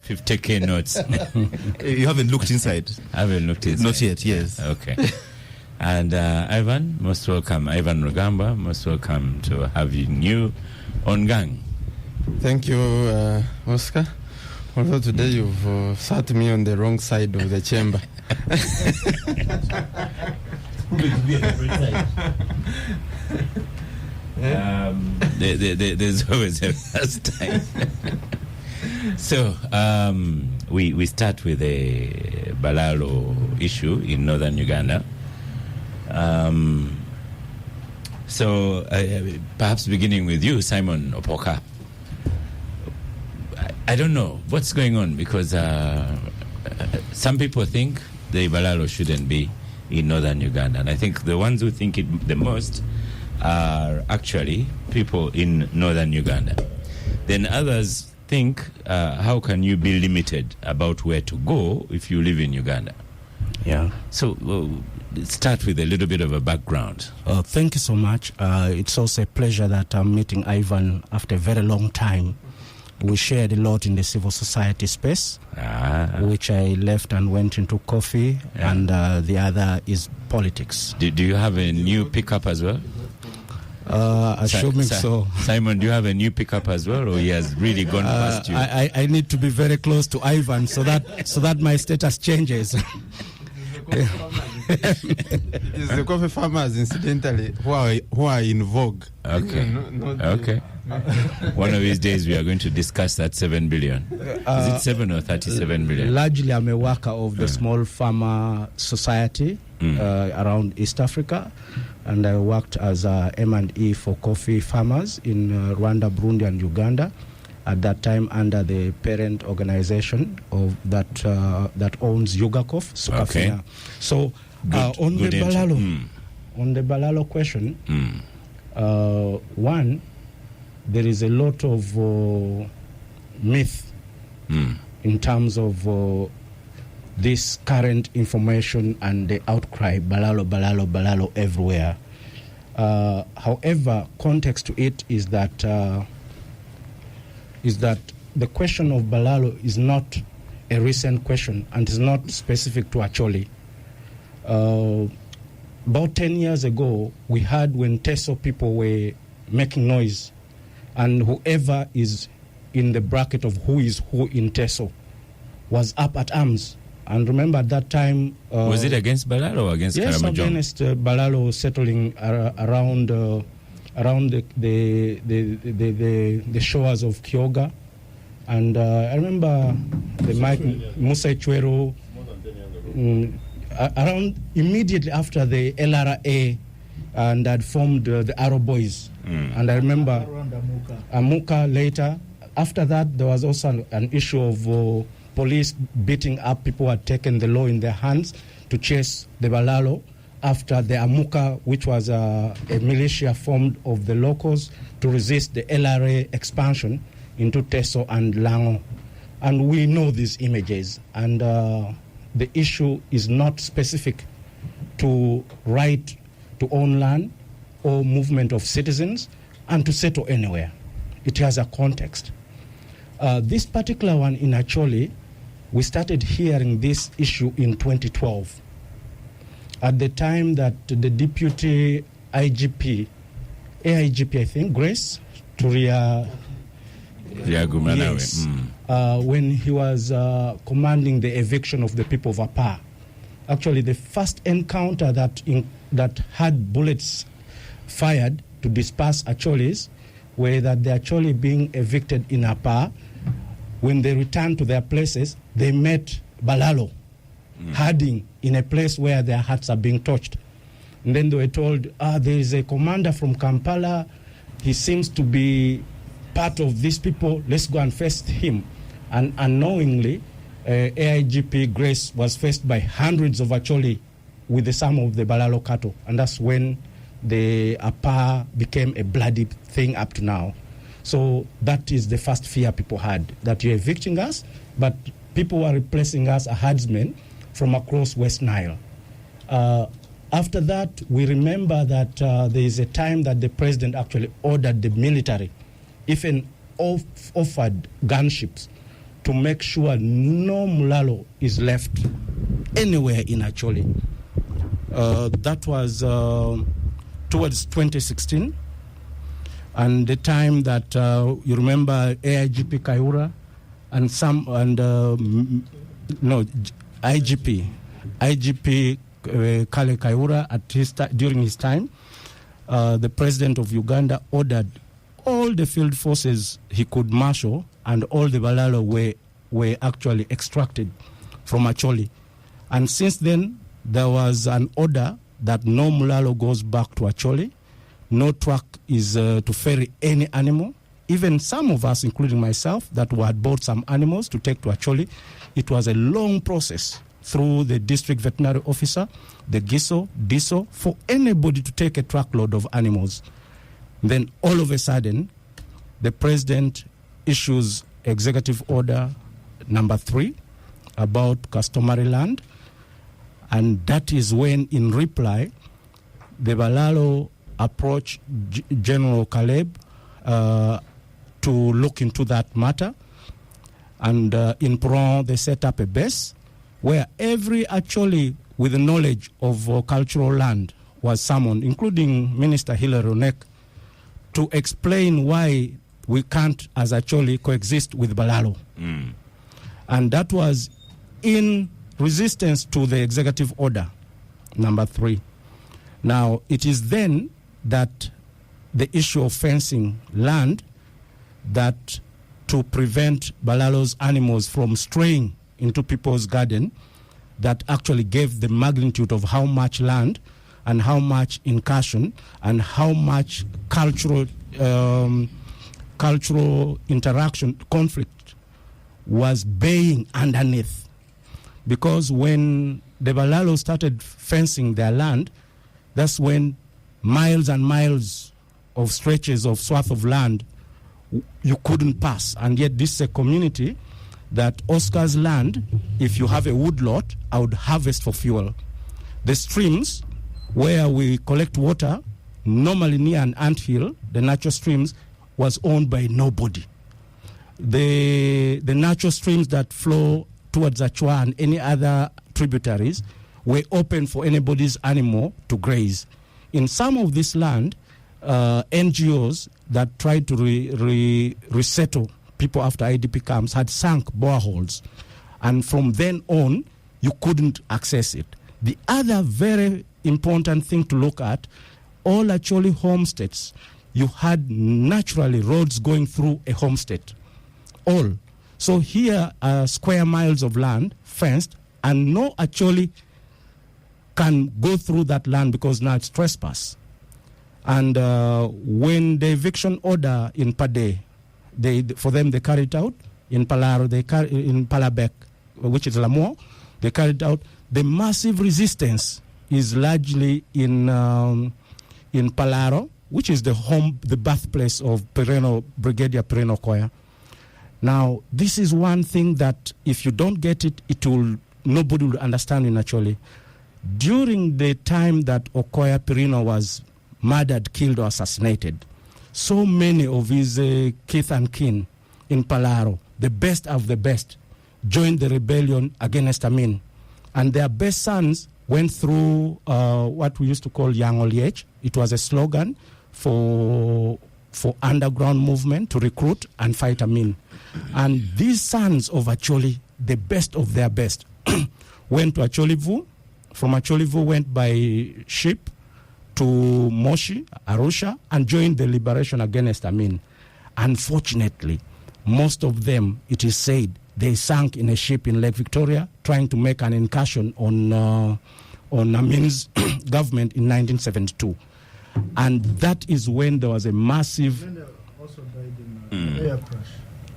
50K notes. You haven't looked inside? I haven't looked inside. Not yet, yes. Okay. And Ivan, most welcome. Ivan Rugamba, most welcome to having you on Gang. Thank you, Oscar. Although today you've sat me on the wrong side of the chamber. There's always a first time. So we start with a balaro issue in northern Uganda. So perhaps beginning with you, Simon Opoka. I don't know what's going on, because some people think the balaro shouldn't be in northern Uganda, and I think the ones who think it the most are actually people in northern Uganda. Then others think, how can you be limited about where to go if you live in Uganda? Yeah. So let's start with a little bit of a background. Thank you so much. It's also a pleasure that I'm meeting Ivan after a very long time. We shared a lot in the civil society space, which I left and went into coffee, and the other is politics. Do you have a new pickup as well? Assuming so. Simon, do you have a new pickup as well, or he has really gone past you? I need to be very close to Ivan so that my status changes. It is the coffee farmers, incidentally, who are in vogue. Okay. Okay. One of these days we are going to discuss that 7 billion. Is it 7 or 37 billion? Largely, I'm a worker of the small farmer society around East Africa, and I worked as a M&E for coffee farmers in Rwanda, Burundi, and Uganda. At that time, under the parent organization of that owns Yugakoff, Sukafina. Okay. So on the balalo question, one, there is a lot of myth in terms of this current information and the outcry, balalo everywhere. However, context to it is that the question of balalo is not a recent question and is not specific to Acholi. About 10 years ago, we had when Teso people were making noise, and whoever is in the bracket of who is who in Teso was up at arms. And remember at that time... was it against balalo or against Karamojong? Yes, against balalo settling around the shores of Kyoga. And I remember the Mike Musa Chwero around immediately after the LRA and had formed the Arrow Boys. And I remember Amuka later. After that, there was also an issue of police beating up people who had taken the law in their hands to chase the balalo after the Amuka, which was a militia formed of the locals to resist the LRA expansion into Teso and Lango. And we know these images. And the issue is not specific to right to own land or movement of citizens and to settle anywhere. It has a context. This particular one in Acholi, we started hearing this issue in 2012. At the time that the deputy IGP, AIGP I think, Grace Turia, yes, when he was commanding the eviction of the people of Apa. Actually, the first encounter that had bullets fired to disperse Acholis were that the Acholi being evicted in Apa. When they returned to their places, they met balalo hiding in a place where their hearts are being touched. And then they were told, there is a commander from Kampala. He seems to be part of these people. Let's go and face him. And unknowingly, AIGP Grace was faced by hundreds of Acholi with the sum of the balalo cattle. And that's when the APA became a bloody thing up to now. So that is the first fear people had, that you're evicting us, but people were replacing us as herdsmen from across West Nile. After that, we remember that there is a time that the president actually ordered the military, even offered gunships, to make sure no Mulalo is left anywhere in Acholi. That was towards 2016, and the time that you remember AIGP Kaiura and IGP Kale Kaiura during his time, the president of Uganda ordered all the field forces he could marshal, and all the balalo were actually extracted from Acholi. And since then, there was an order that no Mulalo goes back to Acholi, no truck is to ferry any animal. Even some of us, including myself, that had bought some animals to take to Acholi, it was a long process through the district veterinary officer, the GISO, DISO, for anybody to take a truckload of animals. Then all of a sudden, the president issues executive order number 3 about customary land, and that is when, in reply, the Balalo approached General Caleb to look into that matter, and in Puron they set up a base where every Acholi with knowledge of cultural land was summoned, including Minister Hilary Onek, to explain why we can't, as Acholi, coexist with Balalo. And that was in resistance to the executive order number 3. Now, it is then that the issue of fencing land, that to prevent Balalo's animals from straying into people's garden, that actually gave the magnitude of how much land and how much incursion and how much cultural interaction, conflict was baying underneath. Because when the Balalo started fencing their land, that's when miles and miles of stretches of swath of land you couldn't pass. And yet this is a community that Oscar's land, if you have a wood lot, I would harvest for fuel. The streams where we collect water, normally near an anthill, the natural streams, was owned by nobody. The natural streams that flow towards Achua and any other tributaries were open for anybody's animal to graze. In some of this land, NGOs that tried to resettle people after IDP camps had sunk boreholes, and from then on, you couldn't access it. The other very important thing to look at, all Acholi homesteads, you had naturally roads going through a homestead. All. So here are square miles of land fenced, and no Acholi can go through that land because now it's trespass. And when the eviction order in Pade, they carried out, in Balaro, in Palabek, which is Lamor, they carried out. The massive resistance is largely in Balaro, which is the birthplace of Brigadier Pereno Koya. Now, this is one thing that if you don't get it, nobody will understand in Acholi. During the time that Okoya Perino was murdered, killed, or assassinated, so many of his kith and kin in Balaro, the best of the best, joined the rebellion against Amin. And their best sons went through what we used to call Young Oliech. It was a slogan for underground movement to recruit and fight Amin. And these sons of Acholi, the best of their best, went to Acholivu. From Acholivu went by ship to Moshi, Arusha, and joined the liberation against Amin. Unfortunately, most of them, it is said, they sank in a ship in Lake Victoria trying to make an incursion on Amin's government in 1972. And that is when there was a massive... Many also died in an air crash.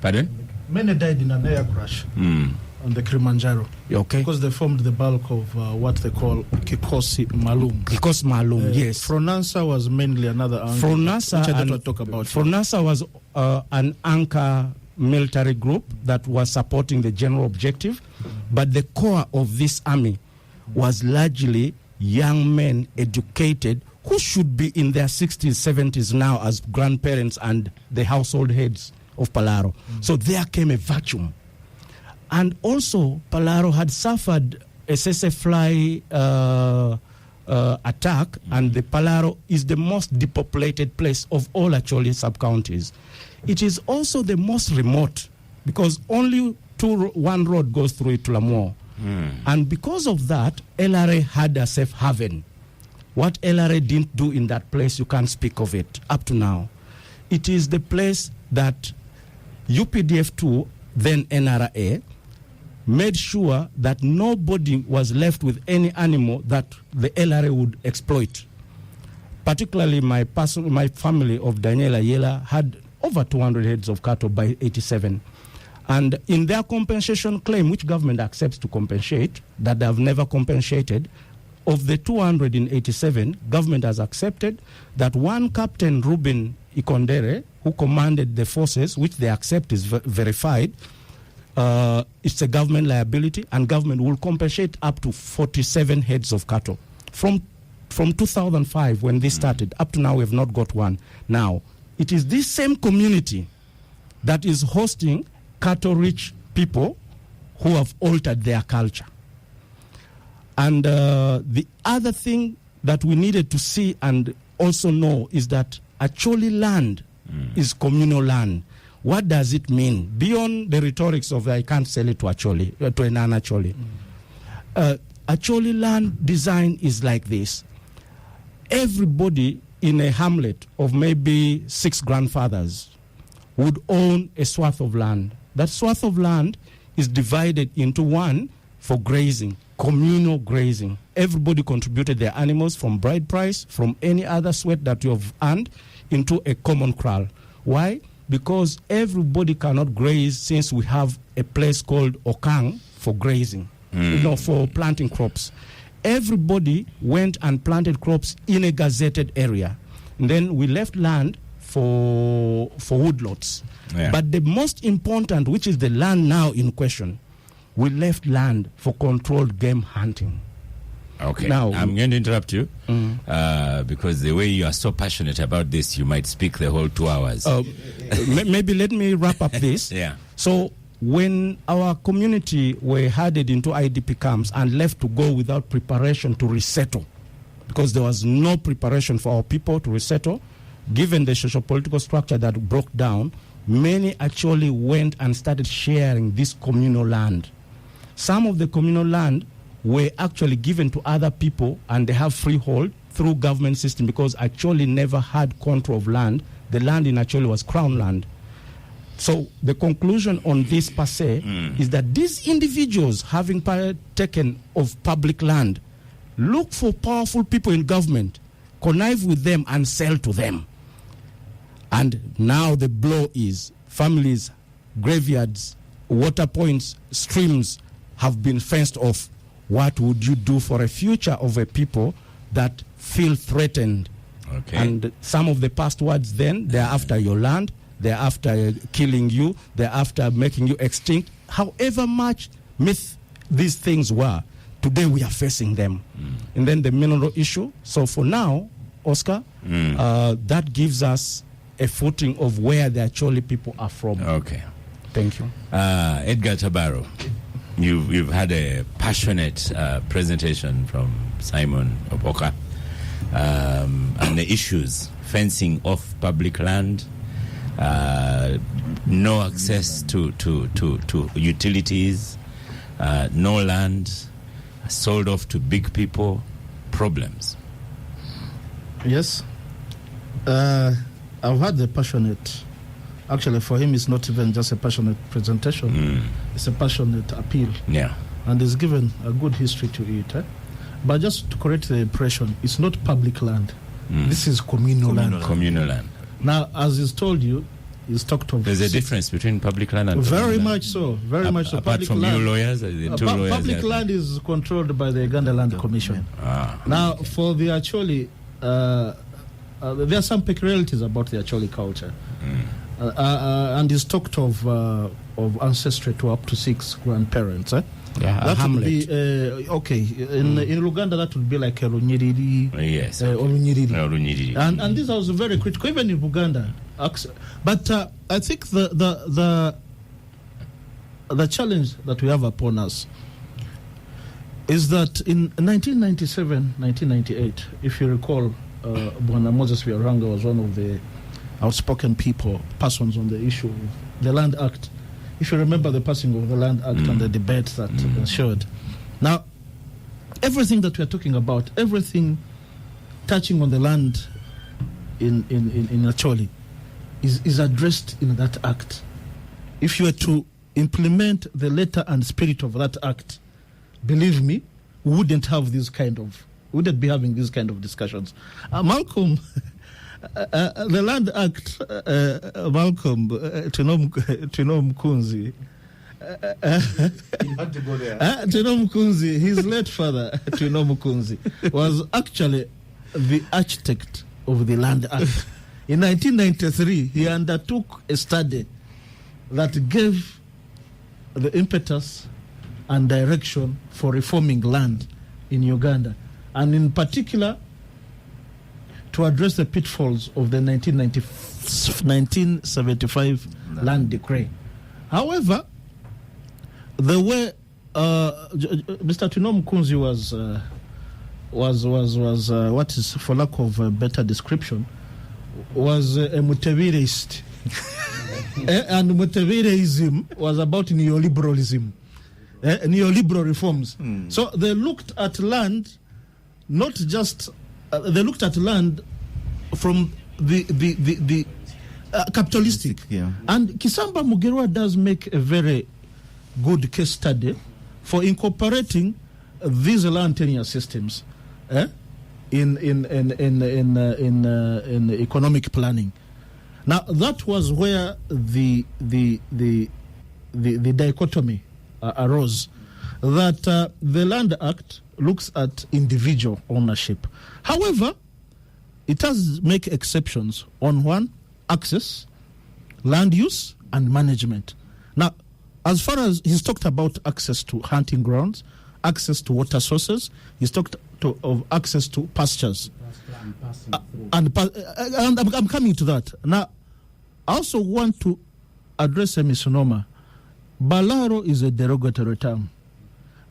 Pardon? Many died in an air crash on the Kilimanjaro. Okay. Because they formed the bulk of what they call Kikosi Malum. Kikosi Malum, yes. Fronasa was mainly another anchor. Fronasa, which I don't talk about. Fronasa was an anchor military group that was supporting the general objective, but the core of this army was largely young men educated who should be in their 60s, 70s now as grandparents and the household heads of Balaro. So there came a vacuum. And also, Balaro had suffered a fly attack, and the Balaro is the most depopulated place of all Acholi sub-counties. It is also the most remote, because only one road goes through it to Lamour. And because of that, LRA had a safe haven. What LRA didn't do in that place, you can't speak of it up to now. It is the place that UPDF2, then NRA, made sure that nobody was left with any animal that the LRA would exploit. Particularly my family of Daniela Yela had over 200 heads of cattle by 87. And in their compensation claim, which government accepts to compensate, that they have never compensated, of the 287, government has accepted that one Captain Ruben Ikondere, who commanded the forces, which they accept is verified, it's a government liability, and government will compensate up to 47 heads of cattle. From 2005, when this started, up to now we have not got one. Now, it is this same community that is hosting cattle-rich people who have altered their culture. And the other thing that we needed to see and also know is that Acholi land is communal land. What does it mean? Beyond the rhetorics of I can't sell it to Acholi, to a non-Acholi. Acholi land design is like this. Everybody in a hamlet of maybe 6 grandfathers would own a swath of land. That swath of land is divided into one for grazing, communal grazing. Everybody contributed their animals from bride price, from any other sweat that you have earned, into a common kraal. Why? Because everybody cannot graze, since we have a place called Okang for grazing, for planting crops. Everybody went and planted crops in a gazetted area. And then we left land for woodlots. Yeah. But the most important, which is the land now in question, we left land for controlled game hunting. Okay, now I'm going to interrupt you because the way you are so passionate about this, you might speak the whole 2 hours. Maybe let me wrap up this. Yeah. So when our community were headed into IDP camps and left to go without preparation to resettle, because there was no preparation for our people to resettle, given the socio-political structure that broke down, many actually went and started sharing this communal land. Some of the communal land were actually given to other people, and they have freehold through government system, because Acholi never had control of land. The land in Acholi was crown land. So the conclusion on this per se is that these individuals, having taken of public land, look for powerful people in government, connive with them and sell to them. And now the blow is families, graveyards, water points, streams have been fenced off. What would you do for a future of a people that feel threatened? Okay. And some of the past words then, they're after your land, they're after killing you, they're after making you extinct. However much myth these things were, today we are facing them. And then the mineral issue. So for now, Oscar, that gives us a footing of where the Acholi people are from. Okay. Thank you. Edgar Tabaro, you've had a passionate presentation from Simon Opoka on the issues, fencing off public land, no access to utilities, no land, sold off to big people, problems. Yes. I've had the passionate, actually for him it's not even just a passionate presentation, it's a passionate appeal. Yeah. And he's given a good history to it. But just to correct the impression, it's not public land. This is communal land. Communal land. Now, as he's told you, he's talked of... There's a difference between public land and very communal much so. Very much so. Apart public from land, you lawyers, the two lawyers... Public land is controlled by the Uganda Land Commission. Now, for the Acholi... there are some peculiarities about the Acholi culture. And he's talked of ancestry to up to 6 grandparents. Yeah, that would Hamlet. be okay. In Uganda, that would be like a Runyiriri. Yes. Or Runyiriri. Runyiriri. And this was very critical, even in Uganda. But I think the the challenge that we have upon us is that in 1997, 1998, if you recall, Moses Byaruhanga was one of the outspoken persons on the issue of the Land Act. If you remember the passing of the Land Act and the debates that ensued. Now, everything that we are talking about, everything touching on the land in Acholi is addressed in that act. If you were to implement the letter and spirit of that act, believe me, we wouldn't be having these kind of discussions. Malcolm, the Land Act, Malcolm, Tunom Kunzi, Tunom Kunzi, his late father, Tunom Kunzi, was actually the architect of the Land Act. In 1993, he undertook a study that gave the impetus and direction for reforming land in Uganda, and in particular to address the pitfalls of the 1975 land decree. However, the way Mr. Tunom Kunzi was what is, for lack of a better description, was a Mutevireist. And Mutevireism was about neoliberalism, neoliberal reforms. So they looked at land, not just they looked at land from the capitalistic. Yeah. And Kisamba Mugerwa does make a very good case study for incorporating these land tenure systems in economic planning. Now that was where the dichotomy arose, that the Land Act looks at individual ownership. However, it does make exceptions on one, access, land use, and management. Now, as far as he's talked about access to hunting grounds, access to water sources, he's talked of access to pastures. And I'm coming to that. Now, I also want to address a misnomer. Balaro is a derogatory term.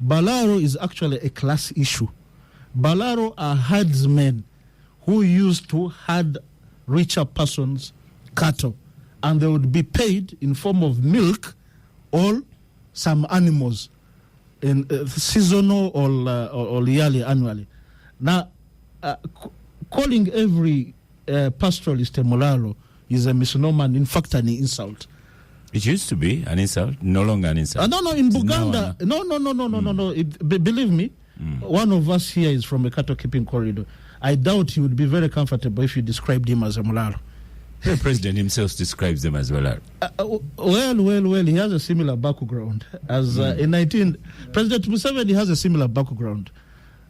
Balaro is actually a class issue. Balaro are herdsmen who used to herd richer persons' cattle, and they would be paid in form of milk or some animals in seasonal or yearly, annually. Now, calling every pastoralist a Mulalo is a misnomer and in fact an insult. It used to be an insult, no longer an insult. No, in Buganda, no. Believe me, one of us here is from a cattle keeping corridor. I doubt he would be very comfortable if you described him as a Mulalo. The president himself describes them as well. Well, he has a similar background. As President Museveni has a similar background.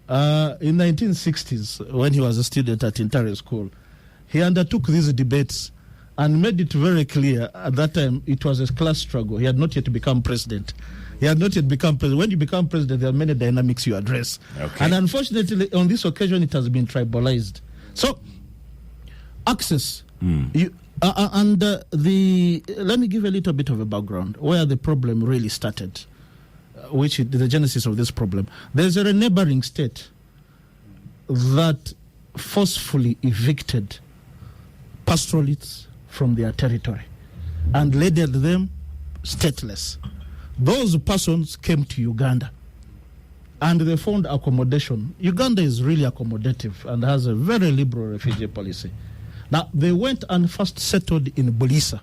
In 1960s, when he was a student at Intare School, he undertook these debates and made it very clear at that time it was a class struggle. He had not yet become president. When you become president, there are many dynamics you address. Okay. And unfortunately, on this occasion, it has been tribalized. So, access. Let me give a little bit of a background where the problem really started, which is the genesis of this problem. There's a neighboring state that forcefully evicted pastoralists from their territory and rendered them stateless. Those persons came to Uganda and they found accommodation. Uganda is really accommodative and has a very liberal refugee policy. Now, they went and first settled in Bulisa,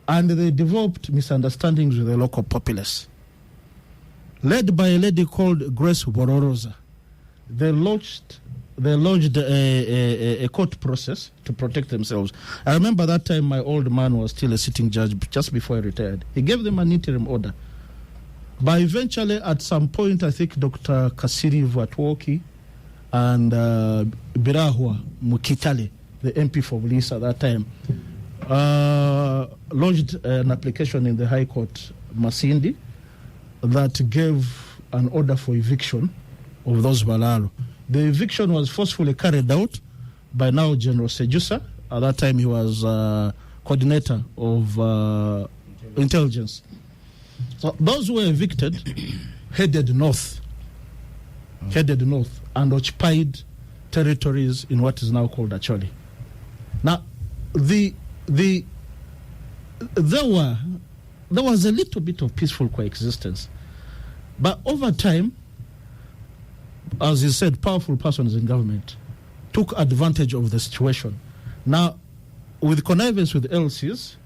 and they developed misunderstandings with the local populace. Led by a lady called Grace Bororoza, they lodged a court process to protect themselves. I remember that time my old man was still a sitting judge just before he retired. He gave them an interim order. But eventually, at some point, I think Dr. Kasiri Vatwoki and Birahwa Mukitale, the MP for Bulisa at that time, lodged an application in the High Court, Masindi, that gave an order for eviction of those Balaro. The eviction was forcefully carried out by now General Sejusa. At that time, he was coordinator of intelligence. So those who were evicted headed north and occupied territories in what is now called Acholi. Now, there was a little bit of peaceful coexistence, but over time, as you said, powerful persons in government took advantage of the situation. Now, with connivance with LCs,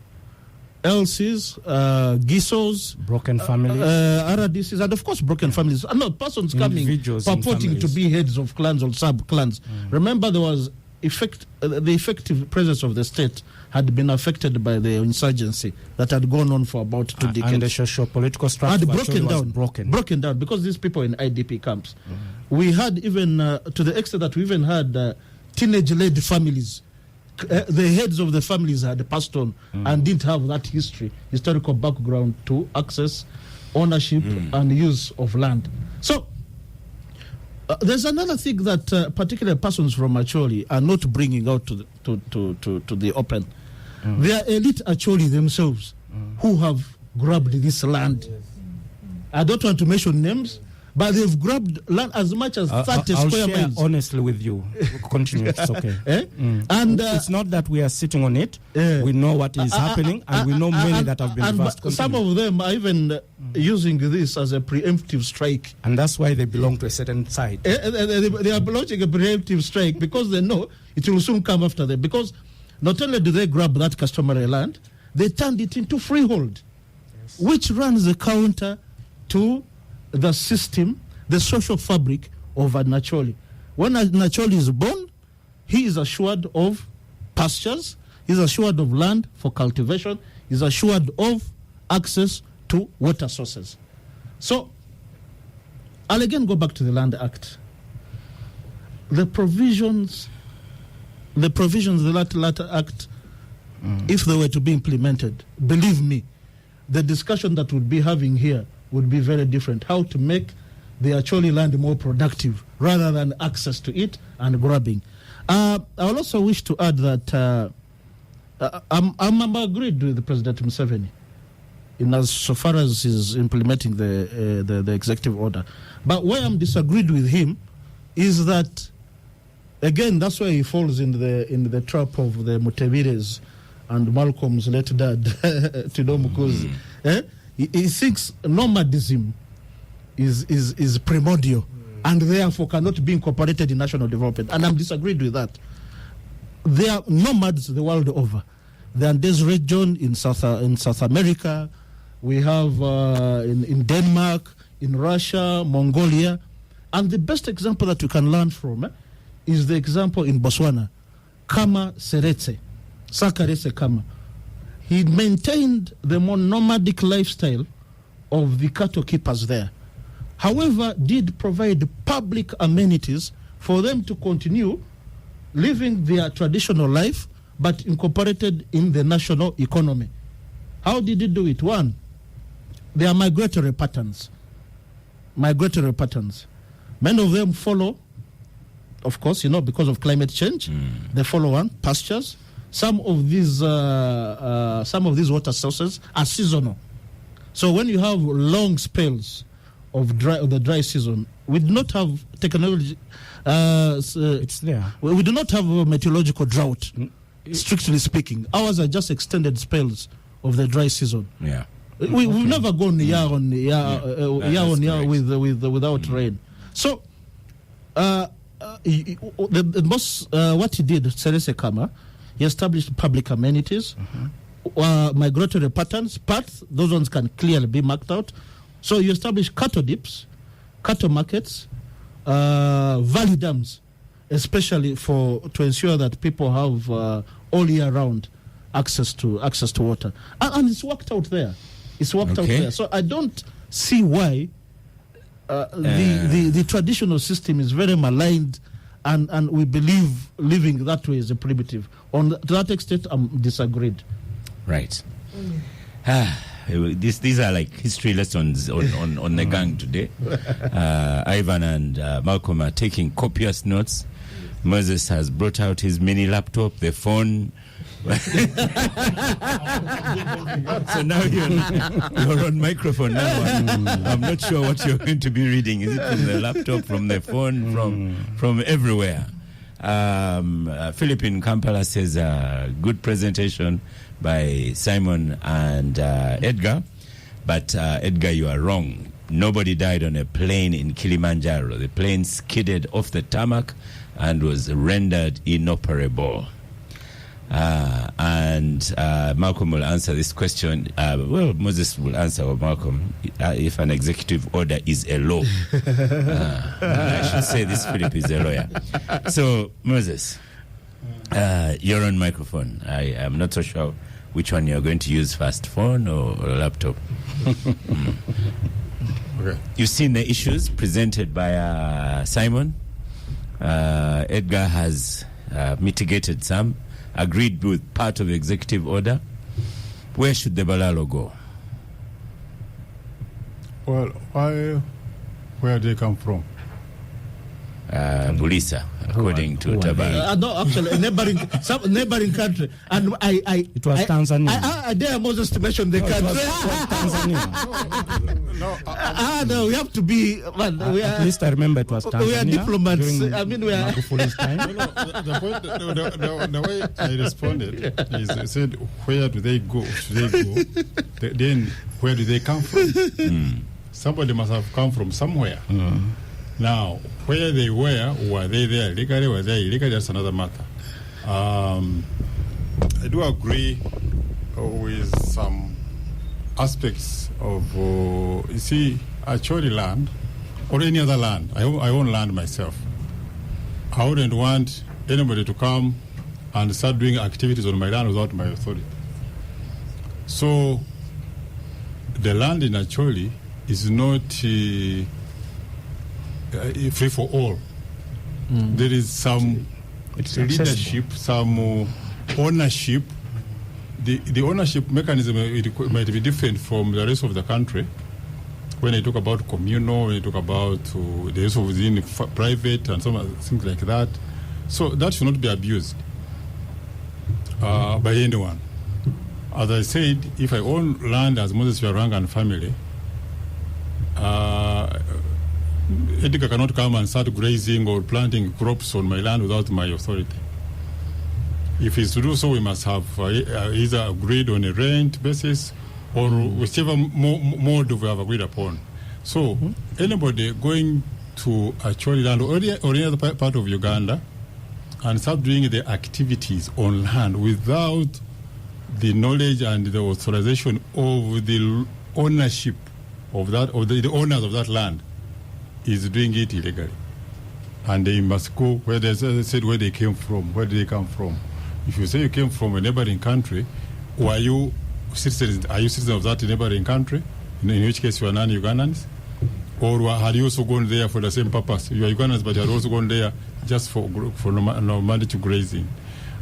Gisos, broken families, RDCs, and of course broken families. And not persons coming purporting to be heads of clans or sub-clans. Remember, there was the effective presence of the state had been affected by the insurgency that had gone on for about 2 decades. And the socio-political structure had broken down because these people in IDP camps. We had even, to the extent that we even had teenage-led families. The heads of the families had passed on and didn't have that historical background to access ownership and use of land. So there's another thing that particular persons from Acholi are not bringing out to the open. They are elite Acholi themselves who have grabbed this land. I don't want to mention names, but they've grabbed land as much as 30 square miles. Honestly with you. Continue, it's okay. And it's not that we are sitting on it. We know what is happening, and we know many that have been reversed. Some of them are even using this as a preemptive strike. And that's why they belong to a certain side. They are launching a preemptive strike because they know it will soon come after them. Because not only do they grab that customary land, they turned it into freehold, which runs the counter to the system, the social fabric of an Acholi. When an Acholi is born, he is assured of pastures, he is assured of land for cultivation, he is assured of access to water sources. So, I'll again go back to the Land Act. The provisions of the latter act, if they were to be implemented, believe me, the discussion that we'll be having here would be very different. How to make the Acholi land more productive rather than access to it and grabbing. I will also wish to add that I'm agreed with President Museveni so far as he's implementing the executive order. But where I'm disagreed with him is that, again, that's why he falls in the trap of the Mutebires and Malcolm's late dad, Tido Mukuzi. He thinks nomadism is primordial and therefore cannot be incorporated in national development. And I'm disagreed with that. There are nomads the world over. There are in this region in South America. We have in Denmark, in Russia, Mongolia. And the best example that you can learn from is the example in Botswana. Kama Seretse, Sakarese Kama. He maintained the more nomadic lifestyle of the cattle keepers there. However, did provide public amenities for them to continue living their traditional life, but incorporated in the national economy. How did he do it? One, there are migratory patterns. Many of them follow, of course, because of climate change, they follow pastures. Some of these water sources are seasonal. So when you have long spells of the dry season, we do not have technology. It's there. We do not have a meteorological drought, strictly speaking. Ours are just extended spells of the dry season. Yeah. We've never gone year on year without rain. So, the most what he did, Seretse Kama, he established public amenities, migratory paths. Those ones can clearly be marked out. So you establish cattle dips, cattle markets, valley dams, especially to ensure that people have all year round access to water, and it's worked out there. Out there. So I don't see why the traditional system is very maligned, and we believe living that way is a primitive. To that extent, I'm disagreed. Right. These are like history lessons on the gang today. Ivan and Malcolm are taking copious notes. Moses has brought out his mini laptop, the phone, So now you're on microphone now. I'm not sure what you're going to be reading. Is it from the laptop, from the phone, from everywhere? Philip in Kampala says, good presentation by Simon and Edgar. But Edgar, you are wrong. Nobody died on a plane in Kilimanjaro. The plane skidded off the tarmac and was rendered inoperable. And Malcolm will answer this question. Well, Moses will answer, or Malcolm, if an executive order is a law. I should say this Philip is a lawyer. So, Moses, you're on microphone. I am not so sure which one you're going to use first, phone or laptop. Okay. You've seen the issues presented by Simon. Edgar has mitigated some, agreed with part of the executive order. Where should the balaro go? Well, where do they come from? Bulisa, according to Tabari. No, actually, neighboring country. And it was Tanzania. I dare Moses to mention the country. Tanzania. No, we have to be. At least I remember it was Tanzania. We are diplomats. I mean, we are. The way I responded is I said, where do they go? Should they go? Then where do they come from? Somebody must have come from somewhere. Now, where they were they there legally, were they illegally, that's another matter. I do agree with some aspects of, you see, Acholi land, or any other land. I own land myself. I wouldn't want anybody to come and start doing activities on my land without my authority. So, the land in Acholi is not free for all. There is some leadership, some ownership. The ownership mechanism might be different from the rest of the country. When I talk about communal, when I talk about the rest of within private and some things like that. So that should not be abused by anyone. As I said, if I own land as Moses Byaruhanga and family, Edgar cannot come and start grazing or planting crops on my land without my authority. If he's to do so, we must have either agreed on a rent basis or whichever mode we have agreed upon. So, anybody going to Acholi land or any other part of Uganda and start doing the activities on land without the knowledge and the authorization of the ownership of that, or the owners of that land, is doing it illegally. And they must go where they said where they came from. Where did they come from? If you say you came from a neighboring country, are you citizens of that neighboring country? In which case you are non-Ugandans? Or had you also gone there for the same purpose? You are Ugandans, but you had also gone there just for nomadic grazing.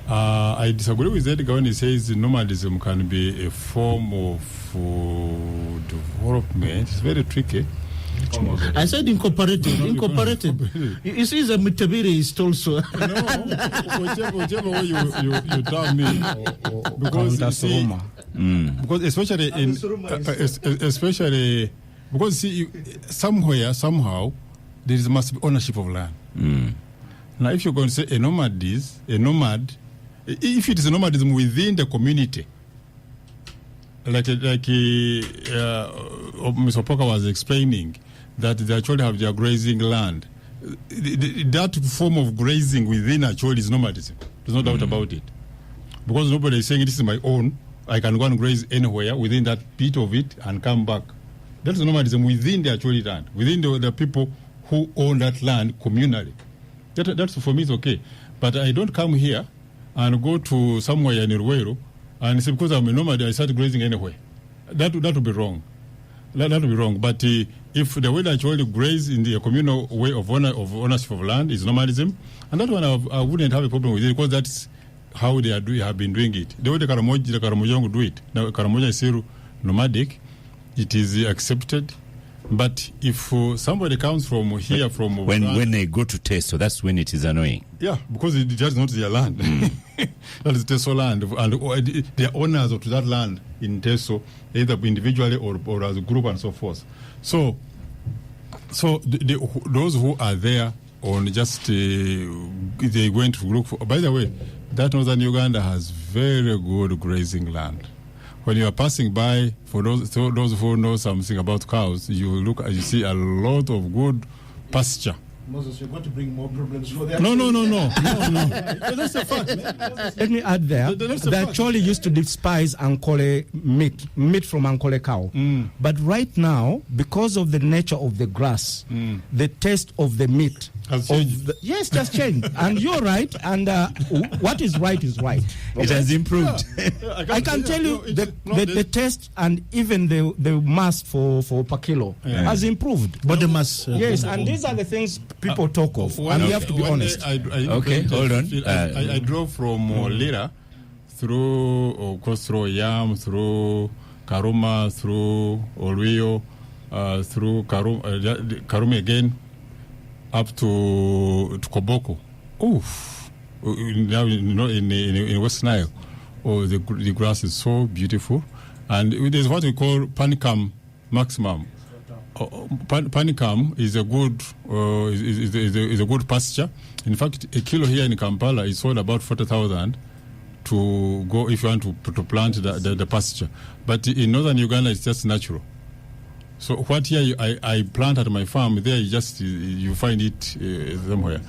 I disagree with Edgar when he says nomadism can be a form of development. It's very tricky. I said incorporated. You see, the Mutabiri is also. Whichever way you tell me, because you see, because especially because see, somewhere somehow there must be ownership of land. Now, if you're going to say a nomad, if it is a nomadism within the community, like Mr. Poka was explaining, that they actually have their grazing land. That form of grazing within Acholi is nomadism. There's no doubt about it. Because nobody is saying this is my own, I can go and graze anywhere within that bit of it and come back. That's nomadism within the Acholi land, within the people who own that land communally. That's for me, it's okay. But I don't come here and go to somewhere in Ruwero and say because I'm a nomad, I start grazing anywhere. That would be wrong. That would be wrong. But if the way that Acholi graze in the communal way of ownership of land is nomadism, and that one I wouldn't have a problem with it because that's how they have been doing it. The way the Karamojongo do it, now Karamoja is still nomadic, it is accepted. But if somebody comes from here, from when they go to taste, so that's when it is annoying. Yeah, because it is not their land. that is Teso land, and they are owners of that land in Teso, either individually or as a group and so forth. So those who are there on just they went to look for. By the way, that northern Uganda has very good grazing land. When you are passing by, for those who know something about cows, you see a lot of good pasture. Moses, you're going to bring more problems for that. No. That's a fact. Let me add there That's a that fact. Acholi used to despise Ankole meat from Ankole cow. But right now, because of the nature of the grass, the taste of the meat Has changed. yes, just changed. And you're right. And what is right is right. It has improved. I can tell you the taste and even the mass for per kilo has improved. Body mass. Yes, and these are the things people talk of, and we have to be honest. Okay, hold on. I drove from Lira through, of course, through Yam, through Karuma, through Olwio, through Karuma again, up to Koboko. Oof! Now in West Nile, the grass is so beautiful, and there's what we call panicum maximum. Panicum is a good is a good pasture. In fact, a kilo here in Kampala is sold about 40,000 to go if you want to plant the pasture. But in northern Uganda, it's just natural. So what here I plant at my farm, there you find it somewhere.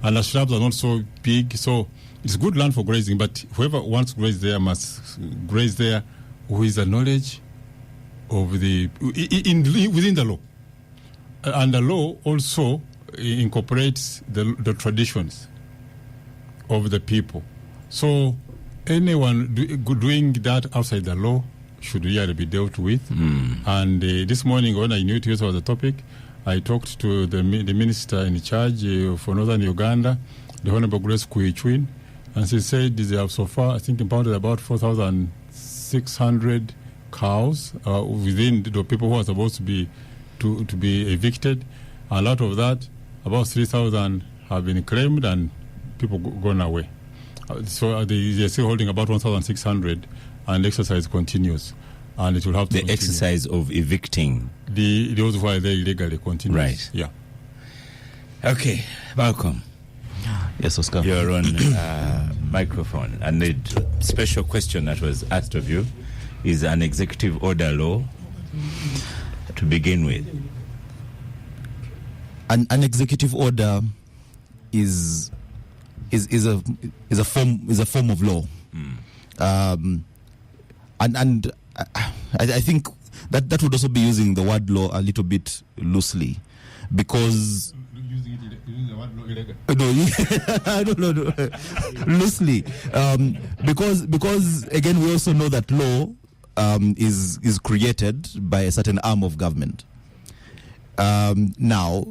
And the shrubs are not so big, so it's good land for grazing. But whoever wants to graze there must graze there with the knowledge of within the law, and the law also incorporates the traditions of the people. So anyone doing that outside the law should really be dealt with. And this morning, when I knew it was the topic, I talked to the minister in charge for northern Uganda, the Honorable Grace Kuichwin, and she said they have so far, I think, impounded about 4,600 cows within the people who are supposed to be evicted. A lot of that, about 3,000 have been claimed and people gone away. So they're still holding about 1,600, and the exercise continues. And it will have to The continue. exercise of evicting. Those who are there illegally continues. Right. Yeah. Okay, Malcolm, Yes, Oscar. you're on microphone. And the special question that was asked of you is an executive order law to begin with. An executive order is a form of law, and I think that would also be using the word law a little bit loosely, because no, loosely, because again we also know that law is created by a certain arm of government. Now,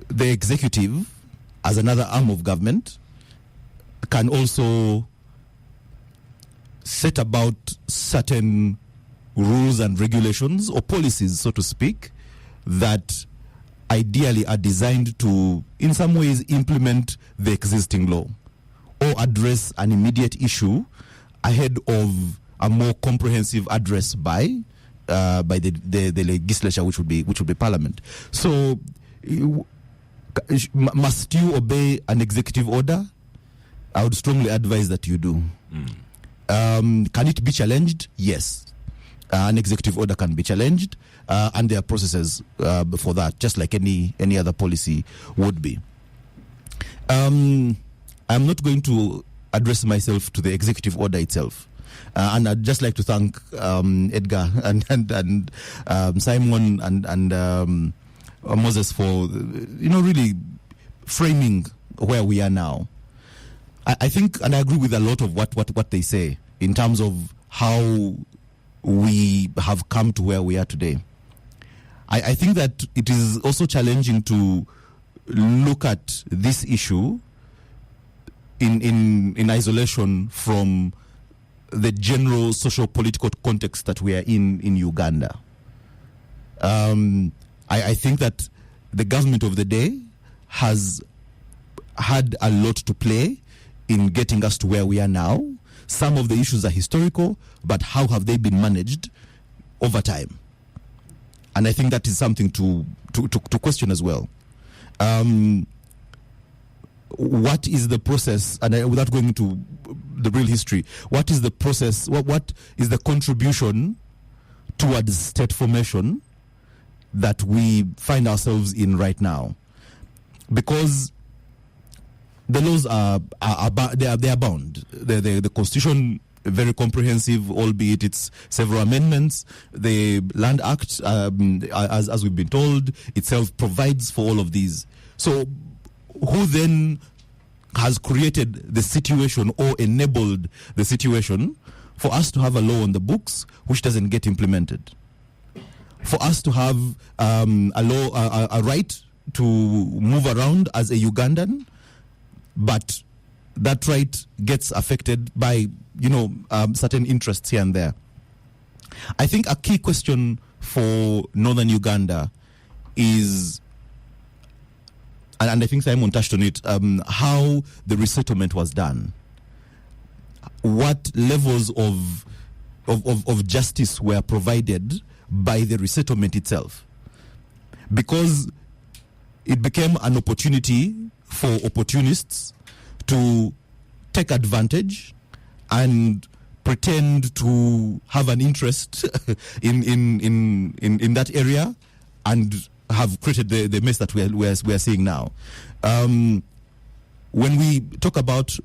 the executive, as another arm of government, can also set about certain rules and regulations or policies, so to speak, that ideally are designed to, in some ways, implement the existing law or address an immediate issue ahead of a more comprehensive address by the legislature, which would be Parliament. So, must you obey an executive order? I would strongly advise that you do. Can it be challenged? Yes. An executive order can be challenged, and there are processes for that, just like any other policy would be. I'm not going to address myself to the executive order itself. And I'd just like to thank Edgar and Simon and Moses for really framing where we are now. I think, and I agree with a lot of what they say in terms of how we have come to where we are today. I think that it is also challenging to look at this issue in isolation from the general socio-political context that we are in Uganda. I think that the government of the day has had a lot to play in getting us to where we are now. Some of the issues are historical, but how have they been managed over time? And I think that is something to question as well. What is the process, and without going into the real history, what is the process, what is the contribution towards state formation that we find ourselves in right now? Because the laws are bound. The Constitution, very comprehensive, albeit it's several amendments. The Land Act, as we've been told, itself provides for all of these. So who then has created the situation or enabled the situation for us to have a law on the books which doesn't get implemented? For us to have a right to move around as a Ugandan, but that right gets affected by, certain interests here and there. I think a key question for northern Uganda is, and I think Simon touched on it, how the resettlement was done. What levels of justice were provided by the resettlement itself? Because it became an opportunity for opportunists to take advantage and pretend to have an interest in that area and have created the mess that we are seeing now. When we talk about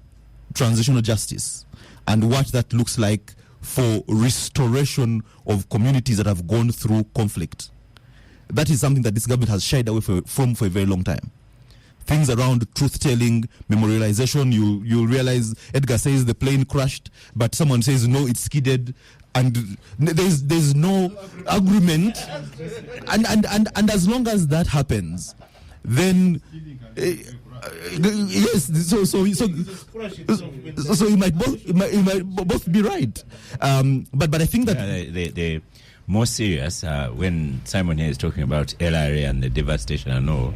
transitional justice and what that looks like for restoration of communities that have gone through conflict, that is something that this government has shied away from for a very long time. Things around truth-telling, memorialization, you'll realize Edgar says the plane crashed, but someone says, no, it skidded, and there's no agreement. And as long as that happens, then... yes, so you might both be right. But I think that... the more serious, when Simon here is talking about LRA and the devastation and all,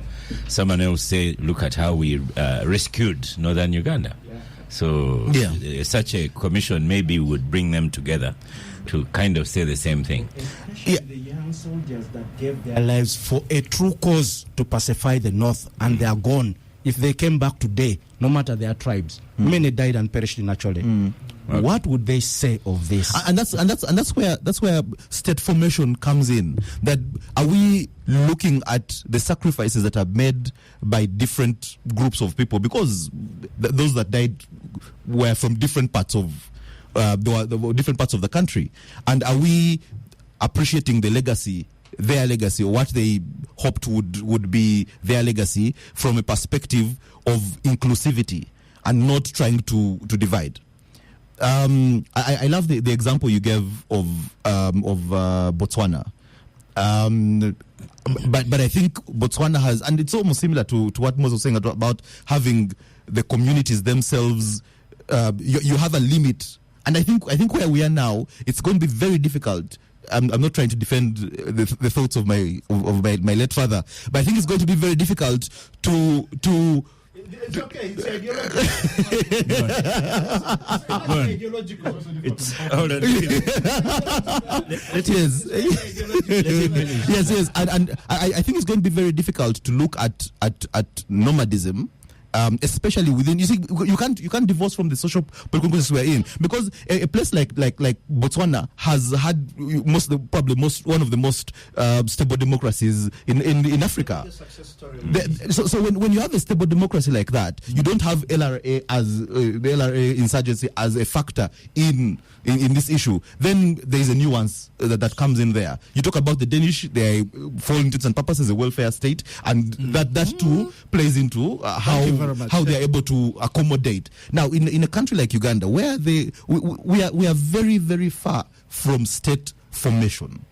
someone else say, look at how we rescued northern Uganda. Yeah. So such a commission maybe would bring them together to kind of say the same thing. The young soldiers that gave their lives for a true cause to pacify the north, and they are gone. If they came back today, no matter their tribes, many died and perished in Acholi. What would they say of this? And that's where state formation comes in. That are we looking at the sacrifices that are made by different groups of people, because those that died were from different parts of different parts of the country, and are we appreciating the legacy, their legacy, or what they hoped would be their legacy from a perspective of inclusivity and not trying to divide? I love the example you gave of Botswana. But I think Botswana has, and it's almost similar to what Moses was saying about having the communities themselves. You have a limit, and I think where we are now, it's going to be very difficult. I'm not trying to defend the thoughts of my late father, but I think it's going to be very difficult to. It's okay. It's ideological. It's hold on. Yes. And I think it's going to be very difficult to look at nomadism. Especially within, you see, you can't divorce from the social political process we're in, because a place like Botswana has had one of the most stable democracies in Africa. So when you have a stable democracy like that, you don't have LRA as the LRA insurgency as a factor in this issue. Then there is a nuance that comes in there. You talk about the Danish; they for intents and purposes a welfare state, and that too plays into how they are able to accommodate. Now, in a country like Uganda, where we are very, very far from state formation,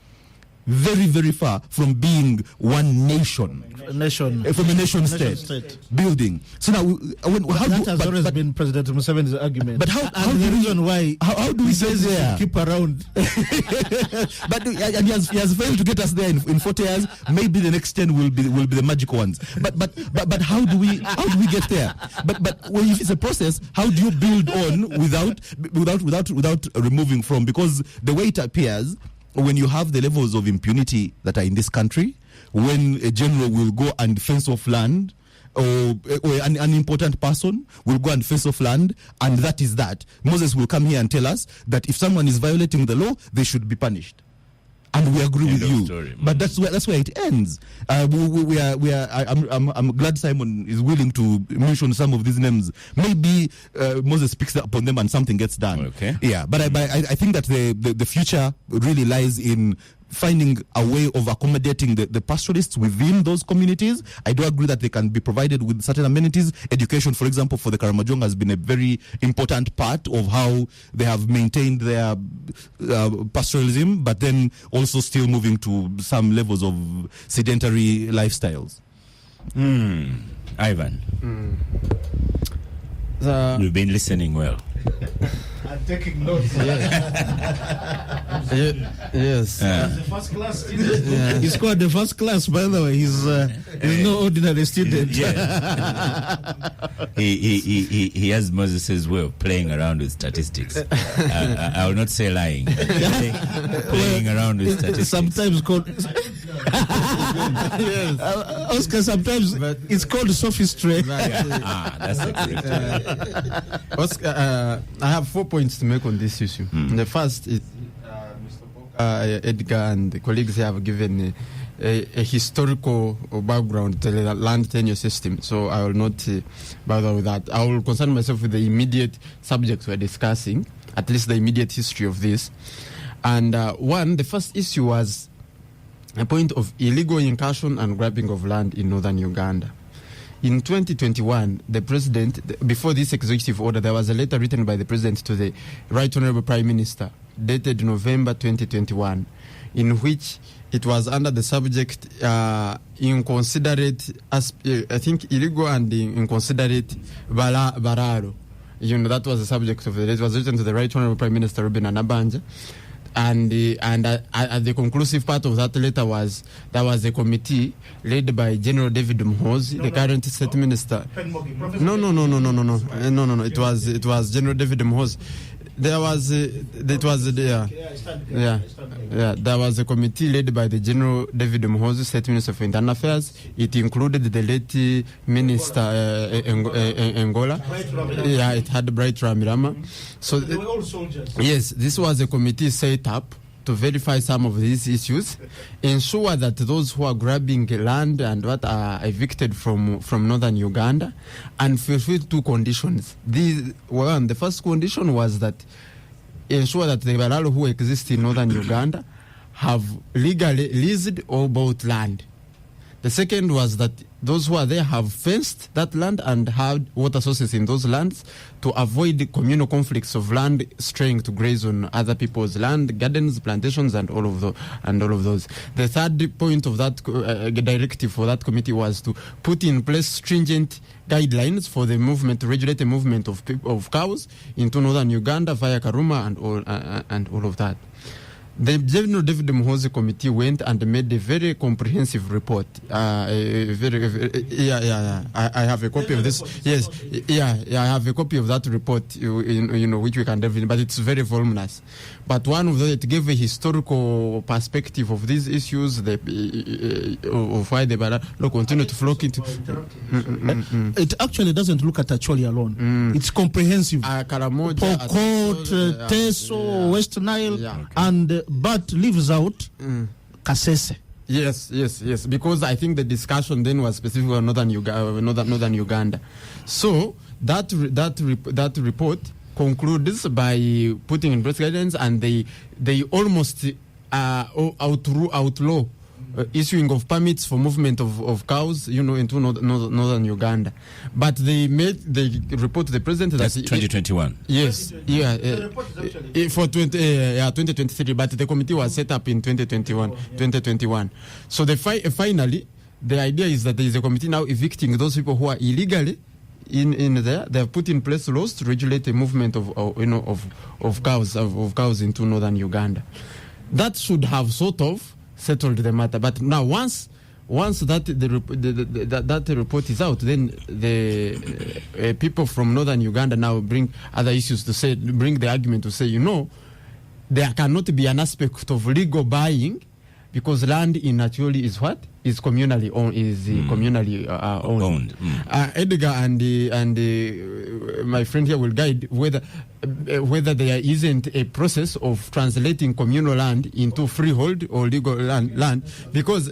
very, very far from being one nation. From a nation state building. So now, that has always been President Museveni's argument. But the reason why how do we say there? Keep around. But he has failed to get us there in 40 years. Maybe the next 10 will be the magic ones. But how do we get there? But if it's a process, how do you build on without removing from? Because the way it appears, when you have the levels of impunity that are in this country, when a general will go and fence off land, or an important person will go and fence off land, and that is that. Moses will come here and tell us that if someone is violating the law, they should be punished. And we agree with you. Story. But that's where it ends. I'm glad Simon is willing to mention some of these names. Maybe Moses picks up on them and something gets done. Okay. Yeah, but I think that the future really lies in finding a way of accommodating the pastoralists within those communities. I do agree that they can be provided with certain amenities. Education, for example, for the Karamojong has been a very important part of how they have maintained their pastoralism, but then also still moving to some levels of sedentary lifestyles. Ivan, you've been listening well. I'm taking notes. Yes. The first class student. He scored the first class, by the way. He's no ordinary student. Yes. he has Moses' way of playing around with statistics. I will not say lying, but playing around with statistics. Sometimes called Oscar. Sometimes it's called sophistry. That's the correct term. Oscar, I have 4 points to make on this issue. The first is Mr. Boka, Edgar, and the colleagues have given a historical background to the land tenure system, so I will not bother with that. I will concern myself with the immediate subjects we're discussing, at least the immediate history of this. And the first issue was a point of illegal incursion and grabbing of land in northern Uganda. In 2021, the president, before this executive order, there was a letter written by the president to the Right Honorable Prime Minister, dated November 2021, in which it was under the subject inconsiderate, I think illegal and inconsiderate balaro. That was the subject of it. It was written to the Right Honorable Prime Minister, Ruben Anabanja. And the conclusive part of that letter was there was a committee led by General David Mhozi, the current state minister. No. It was General David Mhozi. There was there was a committee led by the General David Mhozi, State Minister for Internal Affairs. It included the late Minister Angola. Yeah, it had Bright Ramirama. So they were all soldiers. Yes, this was a committee set up to verify some of these issues, ensure that those who are grabbing land and what are evicted from northern Uganda, and fulfill two conditions. The first condition was that ensure that the balaro who exist in northern Uganda have legally leased or bought land. The second was that those who are there have fenced that land and have water sources in those lands to avoid the communal conflicts of land straying to graze on other people's land, gardens, plantations, and all of those. The third point of that directive for that committee was to put in place stringent guidelines for the movement, to regulate the movement of cows into northern Uganda via Karuma and all of that. The General David Mhozi committee went and made a very comprehensive report. I have a copy of this. Yes, I have a copy of that report. Which we can delve in, but it's very voluminous. But one of those, it gave a historical perspective of these issues, of why the balaro continue to flock into. It actually doesn't look at Acholi alone. It's comprehensive. Pokot, Teso, West Nile, but leaves out Kasese. Yes. Because I think the discussion then was specifically on northern Uganda. So that report concludes by putting in place guidance, and they almost outlaw issuing of permits for movement of cows, into northern Uganda. But they report to the president That's that 2021. Yes, yeah, for 2023. But the committee was set up in 2021. So finally, the idea is that there is a committee now evicting those people who are illegally in there. They have put in place laws to regulate the movement of cows into northern Uganda. That should have sort of settled the matter. But now once that the report is out, then the people from northern Uganda now bring other issues to bring the argument to say, there cannot be an aspect of legal buying, because land in Acholi is what? Is communally owned. Communally owned. Edgar and my friend here will guide whether there isn't a process of translating communal land into freehold or legal land, because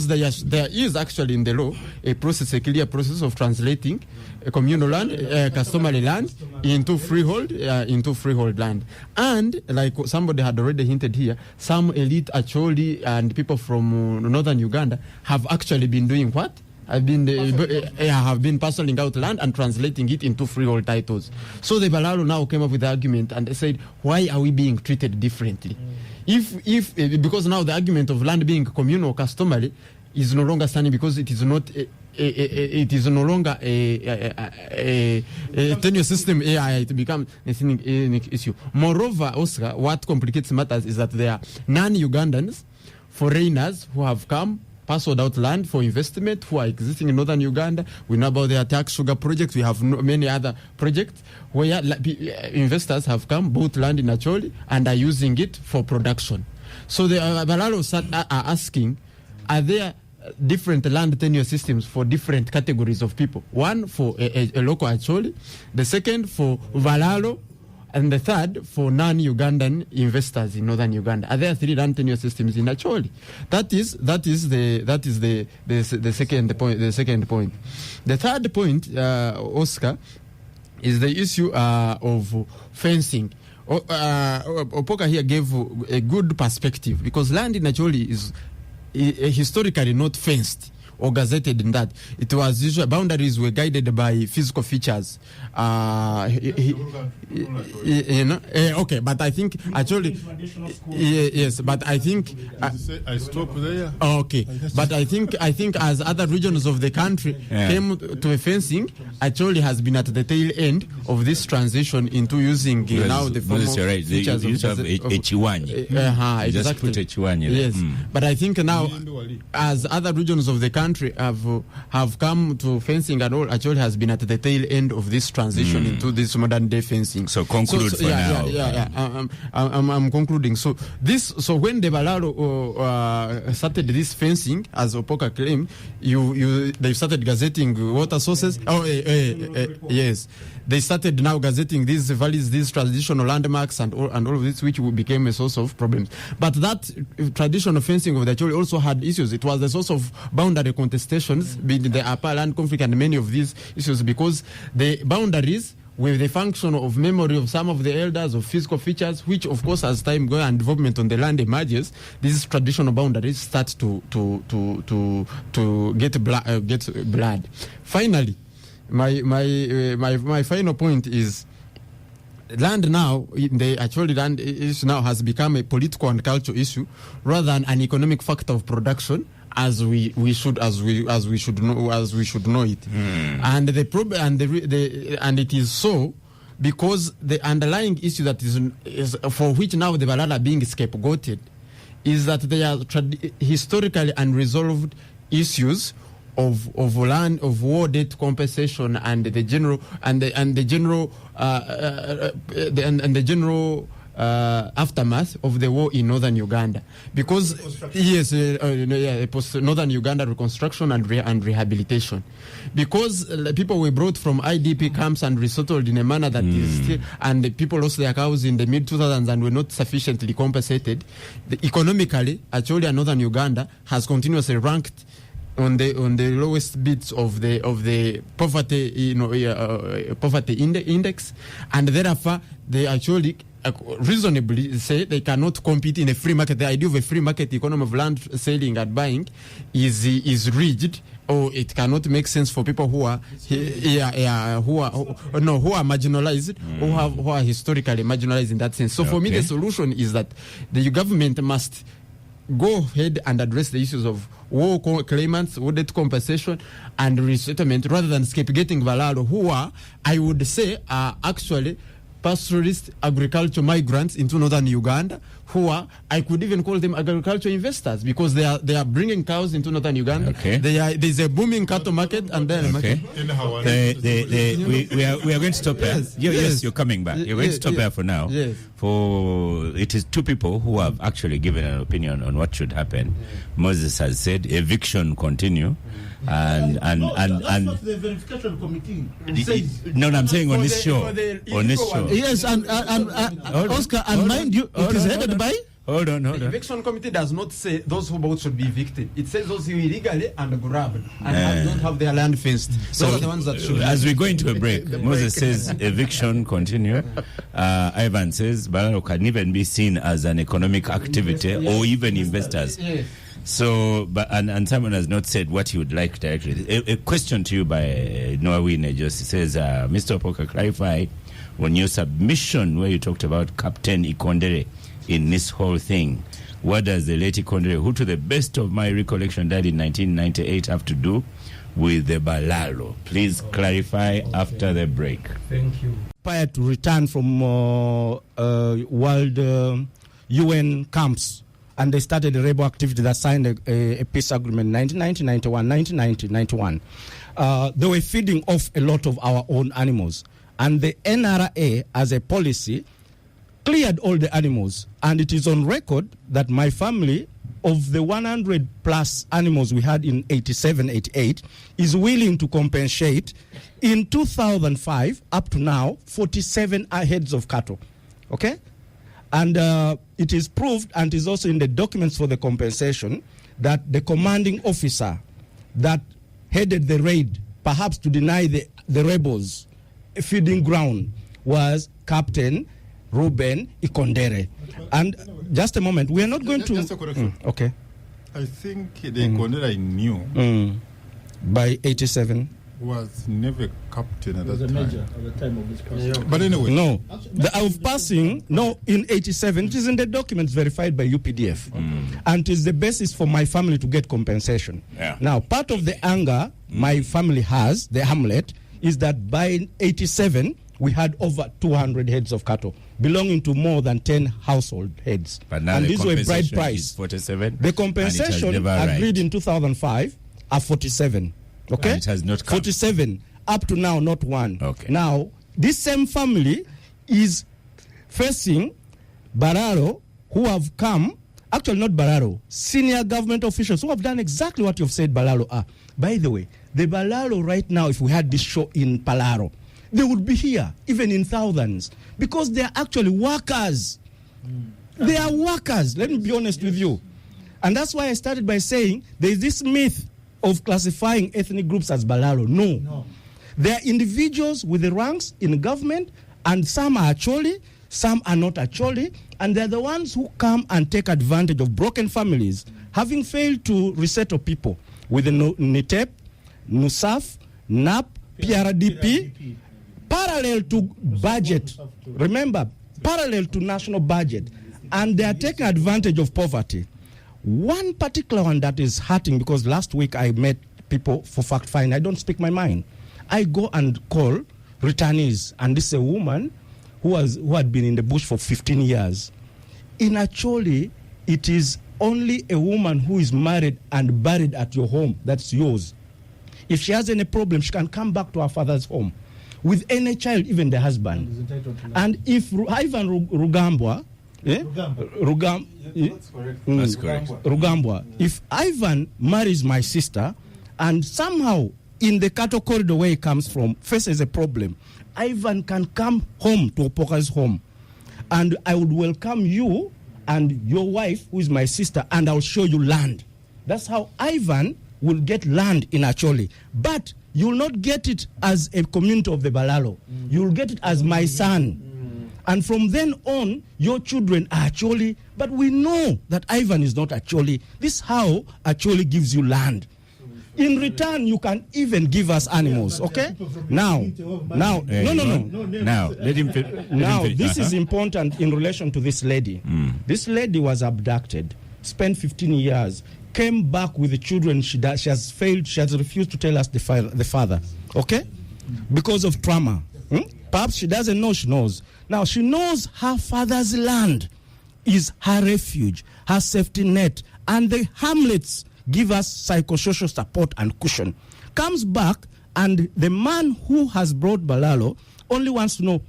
there is actually in the law a clear process of translating a communal land, customary land into freehold land. And like somebody had already hinted here, some elite Acholi and people from northern Uganda have actually been doing what? Have been parceling out land and translating it into freehold titles. So the balaro now came up with the argument and they said, why are we being treated differently? Because now the argument of land being communal or customary is no longer standing, because it is not it is no longer a tenure system. It becomes an issue. Moreover, Oscar, what complicates matters is that there are non-Ugandans, foreigners who have come, parceled out land for investment, who are existing in northern Uganda. We know about the attack sugar project. We have many other projects where investors have come, bought land in Acholi, and are using it for production. So the Balalos are asking, are there different land tenure systems for different categories of people? One for a local Acholi, the second for Valalo, and the third for non-Ugandan investors in northern Uganda. Are there 3 land tenure systems in Acholi? That is the second point. The third point, Oscar, is the issue of fencing. Opoka here gave a good perspective, because land in Acholi is historically not fenced or gazetted in that. It was usually boundaries were guided by physical features. Okay, but I think actually, yes, but I think I stop there. Okay, but I think as other regions of the country came to a fencing, Acholi has been at the tail end of this transition into using now the formal features of H1. Exactly. Just put H1. Yes, but I think now as other regions of the country have come to fencing and all, Acholi has been at the tail end of this transition into this modern day fencing. So conclude for now. I'm concluding. So when the Balaro started this fencing, as Opoka claimed, they started gazetting water sources. Yes, they started now gazetting these valleys, these traditional landmarks, and all of this, which became a source of problems. But that traditional fencing of the Acholi also had issues. It was a source of boundary contestations between the upper land conflict and many of these issues, because the boundaries with the function of memory of some of the elders, of physical features, which of course as time goes and development on the land emerges, these traditional boundaries start to get blood. Finally, my final point is, land now, land issue now has become a political and cultural issue rather than an economic factor of production, as we should know it. And and it is so because the underlying issue that is for which now the Balala are being scapegoated is that they are historically unresolved issues of land, of war debt compensation, and the general aftermath of the war in northern Uganda, because northern Uganda reconstruction and rehabilitation, because people were brought from IDP camps and resettled in a manner that is still, and the people lost their cows in the mid 2000s and were not sufficiently compensated. Economically, actually, northern Uganda has continuously ranked on the lowest bits of the poverty poverty index, and therefore they actually reasonably say they cannot compete in a free market. The idea of a free market economy of land selling and buying is rigid, or it cannot make sense for people who are marginalized, who are historically marginalized in that sense. So for me, the solution is that the government must go ahead and address the issues of war claimants, war debt compensation, and resettlement, rather than scapegoating balaro, who are, I would say, are actually pastoralist agriculture migrants into northern Uganda, who are, I could even call them agriculture investors, because they are bringing cows into northern Uganda. There's a booming cattle market, and then we are going to stop here. Yes, you're coming back. You're going to stop here for now. For it is two people who have actually given an opinion on what should happen. Moses has said eviction continue. And the verification committee says. No, I'm saying on this show. Yes, and Oscar, and mind you, it is headed by. Hold on. The eviction committee does not say those who bought should be evicted. It says those who illegally and grabbed and don't have their land fenced. So those are the ones that should. As we go into a break, Moses says eviction continue. Ivan says balaro can even be seen as an economic activity or even investors. Yes. So, but and someone has not said what he would like directly. A question to you by Noah Wine just says, Mr. Opoka, clarify on your submission where you talked about Captain Ikondere in this whole thing. What does the late Ikondere, who to the best of my recollection died in 1998, have to do with the balaro? Please clarify after the break. Thank you. Prior to return from world UN camps, and they started a rebel activity that signed a peace agreement in 1991. They were feeding off a lot of our own animals. And the NRA, as a policy, cleared all the animals. And it is on record that my family, of the 100 plus animals we had in 87, 88, is willing to compensate in 2005 up to now 47 heads of cattle. Okay? And it is proved, and is also in the documents for the compensation, that the commanding officer that headed the raid, perhaps to deny the rebels a feeding ground, was Captain Ruben Ikondere. And just a moment, we are not going to... Just a correction. Okay. I think the Ikondere I knew... by 87... was never captain at that time. Major at the time of this passing. But anyway. No. The passing, in 87, it is in the documents verified by UPDF. And it is the basis for my family to get compensation. Yeah. Now, part of the anger my family has, the hamlet, is that by 87, we had over 200 heads of cattle, belonging to more than 10 household heads. But now and the these were bride compensation price. is 47. The compensation agreed in 2005 are 47. Okay, and it has not come. 47 up to now, not one. Okay. Now this same family is facing balaro, who have come. Actually, not balaro, senior government officials who have done exactly what you've said balaro are. By the way, the balaro right now, if we had this show in Palaro, they would be here, even in thousands, because they are actually workers. They are workers. Let me be honest with you, and that's why I started by saying there is this myth of classifying ethnic groups as balaro. No. They are individuals with the ranks in government, and some are Acholi, some are not Acholi, and they're the ones who come and take advantage of broken families, having failed to resettle people with the NITEP, NUSAF, NAP, PRDP, parallel to budget. Remember, parallel to national budget, and they are taking advantage of poverty. One particular one that is hurting, because last week I met people for fact find. I don't speak my mind. I go and call returnees, and this is a woman who had been in the bush for 15 years. In Acholi, it is only a woman who is married and buried at your home that's yours. If she has any problem, she can come back to her father's home with any child, even the husband. And if Ivan Rugambwa, That's correct. Rugambwa, if Ivan marries my sister and somehow in the cattle corridor where he comes from faces a problem, Ivan can come home to Opoka's home, and I would welcome you and your wife, who is my sister, and I'll show you land. That's how Ivan will get land in Acholi. But you will not get it as a community of the Balalo. You will get it as my son. And from then on, your children are Acholi. But we know that Ivan is not Acholi. This is how Acholi gives you land. In return, you can even give us animals, okay? Now, let him this is important in relation to this lady. This lady was abducted, spent 15 years, came back with the children. She has failed. She has refused to tell us the father, okay? Because of trauma. Perhaps she doesn't know, she knows. Now, she knows her father's land is her refuge, her safety net, and the hamlets give us psychosocial support and cushion. Comes back, and the man who has brought Balalo only wants to know,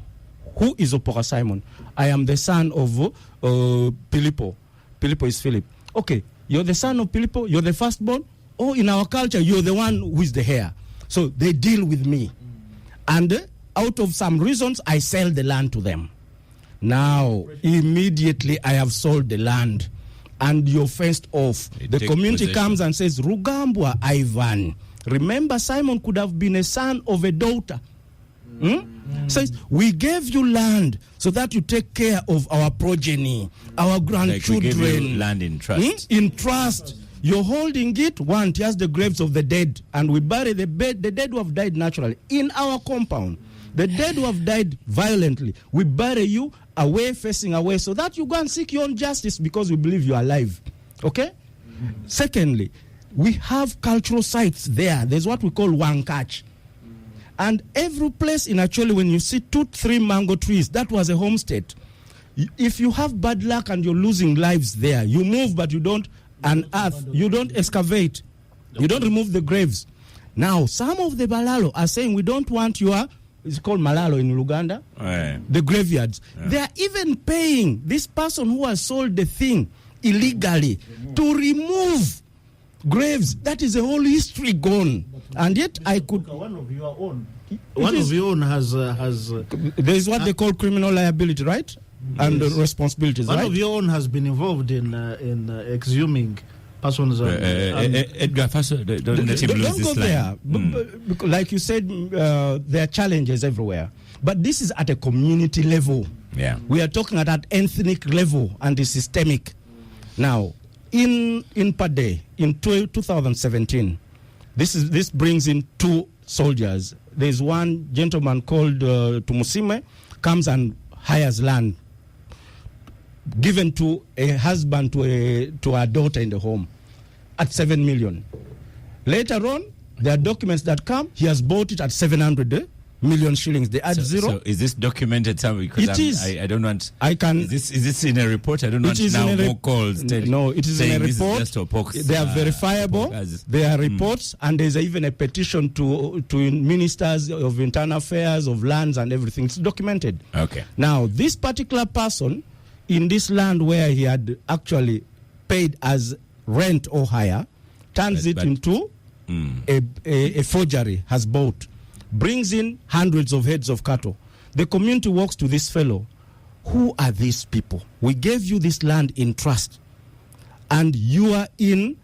who is Opora Simon? I am the son of Pilipo. Pilipo is Philip. Okay, you're the son of Pilipo, you're the firstborn? Oh, in our culture, you're the one who is the heir. So they deal with me. And out of some reasons, I sell the land to them. Now, immediately I have sold the land. And you're faced off. The community comes and says, Rugambwa Ivan. Remember, Simon could have been a son of a daughter. Says, we gave you land so that you take care of our progeny, our grandchildren. Like we gave you land in trust. In trust. You're holding it. One, here's the graves of the dead. And we bury the dead who have died naturally in our compound. The dead who have died violently, we bury you away, facing away, so that you go and seek your own justice because we believe you are alive. Okay? Secondly, we have cultural sites there. There's what we call Wankach. And every place in Acholi, when you see 2-3 mango trees, that was a homestead. If you have bad luck and you're losing lives there, you move, but you don't unearth, you don't excavate, you don't remove the graves. Now, some of the Balalo are saying, we don't want your... It's called Malalo in Uganda. The graveyards. They are even paying this person who has sold the thing illegally to remove graves. That is a whole history gone. And yet I could... One of your own. One of your own has... There is what they call criminal liability, right? And responsibilities, right? One of your own has been involved in exhuming persons. Edgar, first, don't let him lose this line. Because, like you said, there are challenges everywhere. But this is at a community level. Yeah. We are talking at that ethnic level and the systemic. Now, in Pade, in 2017, this brings in 2 soldiers. There's one gentleman called Tumusime, comes and hires land given to a husband to a daughter in the home at 7 million. Later on, there are documents that come. He has bought it at 700 million shillings. They add zero. So is this documented somewhere? It is. I don't want. I can. Is this in a report? I don't want now more calls. No, it is in a report. They are verifiable. There are reports, and there's even a petition to ministers of internal affairs, of lands, and everything. It's documented. Okay. Now, this particular person in this land where he had actually paid as rent or hire turns it into a forgery, has bought, brings in hundreds of heads of cattle. The community walks to this fellow. Who are these people? We gave you this land in trust, and you are in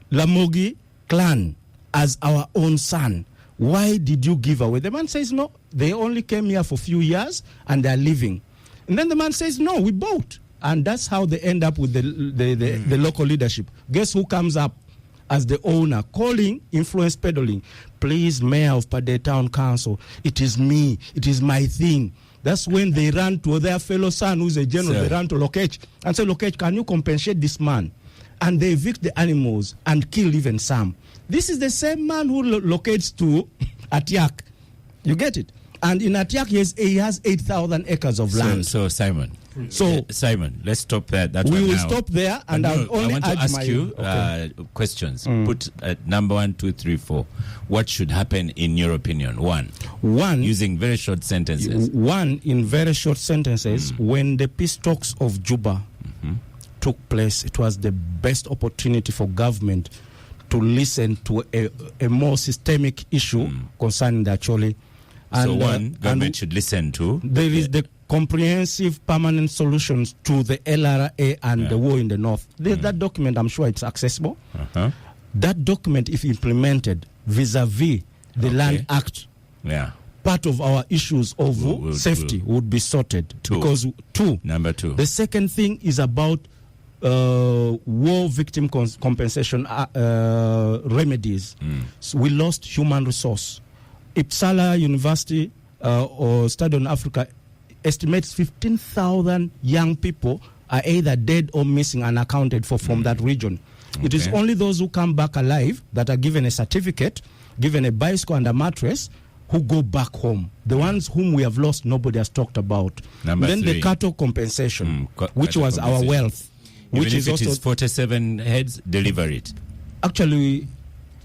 Lamogi clan as our own son. Why did you give away? The man says, no, they only came here for a few years and they're leaving. And then the man says, no, we bought. And that's how they end up with the local leadership. Guess who comes up as the owner, calling, influence peddling? Please, Mayor of Pade Town Council, it is me, it is my thing. That's when they ran to their fellow son, who's a general. They ran to Lokech and said, Lokech, can you compensate this man? And they evict the animals and kill even some. This is the same man who locates to Atiak. You get it? And in Atiak, he has 8,000 acres of land. So Simon, let's stop there. We will stop there, and I want to ask you questions. Put number 1, 2, 3, 4. What should happen in your opinion? One, using very short sentences. One, in very short sentences, when the peace talks of Juba took place, it was the best opportunity for government to listen to a more systemic issue concerning the Acholi. And, so government should listen to. There is the comprehensive permanent solutions to the LRA and the war in the north. That document, I'm sure it's accessible. That document, if implemented vis-a-vis the Land Act, part of our issues of safety would be sorted. Because Number two. The second thing is about war victim compensation remedies. So we lost human resource. Uppsala University or Study on Africa estimates 15,000 young people are either dead or missing, unaccounted for from that region. Okay. It is only those who come back alive that are given a certificate, given a bicycle and a mattress, who go back home. The ones whom we have lost, nobody has talked about. Number then three. the cattle compensation, which cattle was our wealth. Even Which if is it also is 47 heads, deliver it. Actually,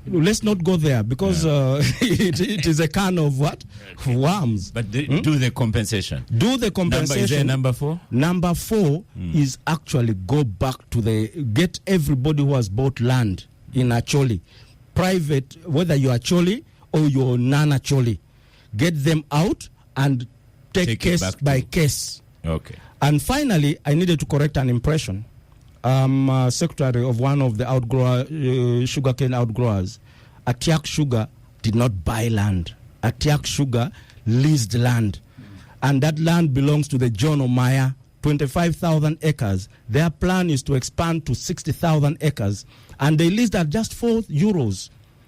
let's not go there because it is a kind of what? Worms. But do the compensation. Do the compensation. Is there number 4? Number 4 is actually go back to get everybody who has bought land in Acholi, private, whether you're Acholi or you're non-Acholi, get them out and take case by case. Okay. And finally, I needed to correct an impression. I'm secretary of one of the sugarcane outgrowers. Atiak Sugar did not buy land. Atiak Sugar leased land. And that land belongs to the John Omaya, 25,000 acres. Their plan is to expand to 60,000 acres. And they leased at just €4.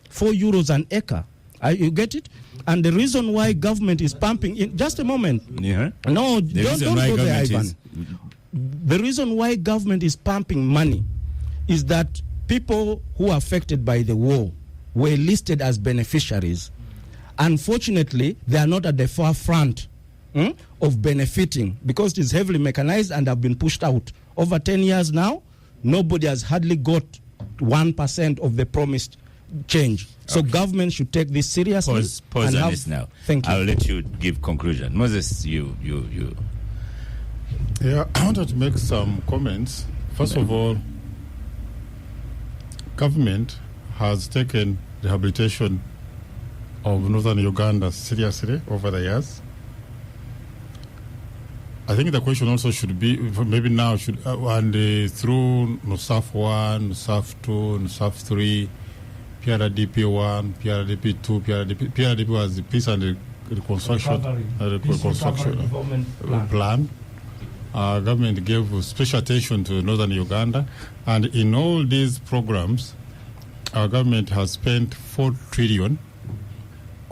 €4 an acre. You get it? And the reason why government is pumping in... Just a moment. Yeah. No, don't go there, Ivan. The reason why government is pumping money is that people who are affected by the war were listed as beneficiaries. Unfortunately, they are not at the forefront of benefiting because it is heavily mechanized and have been pushed out. Over 10 years now, nobody has hardly got 1% of the promised change. So government should take this seriously. Pause on this now. Thank you. I'll let you give conclusion. Moses, you. Yeah, I wanted to make some comments. First of all, government has taken rehabilitation of northern Uganda seriously over the years. I think the question also should be, maybe now, through NUSAF 1, NUSAF 2, NUSAF 3, PRDP 1, PRDP 2, PRDP was the Peace and Reconstruction Plan. Government gave special attention to northern Uganda, and in all these programs, our government has spent 4 trillion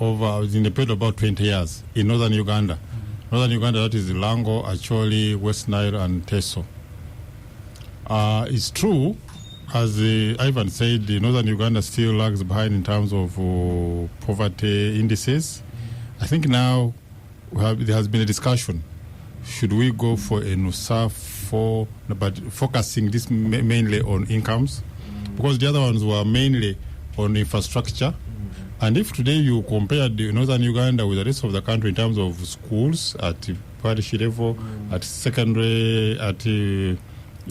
in a period of about 20 years in northern Uganda. Northern Uganda, that is Lango, Acholi, West Nile, and Teso. It's true, as Ivan said, the northern Uganda still lags behind in terms of poverty indices. I think now there has been a discussion. Should we go for a NUSAF but focusing this mainly on incomes? Because the other ones were mainly on infrastructure. And if today you compare the northern Uganda with the rest of the country in terms of schools at parish level, at secondary, at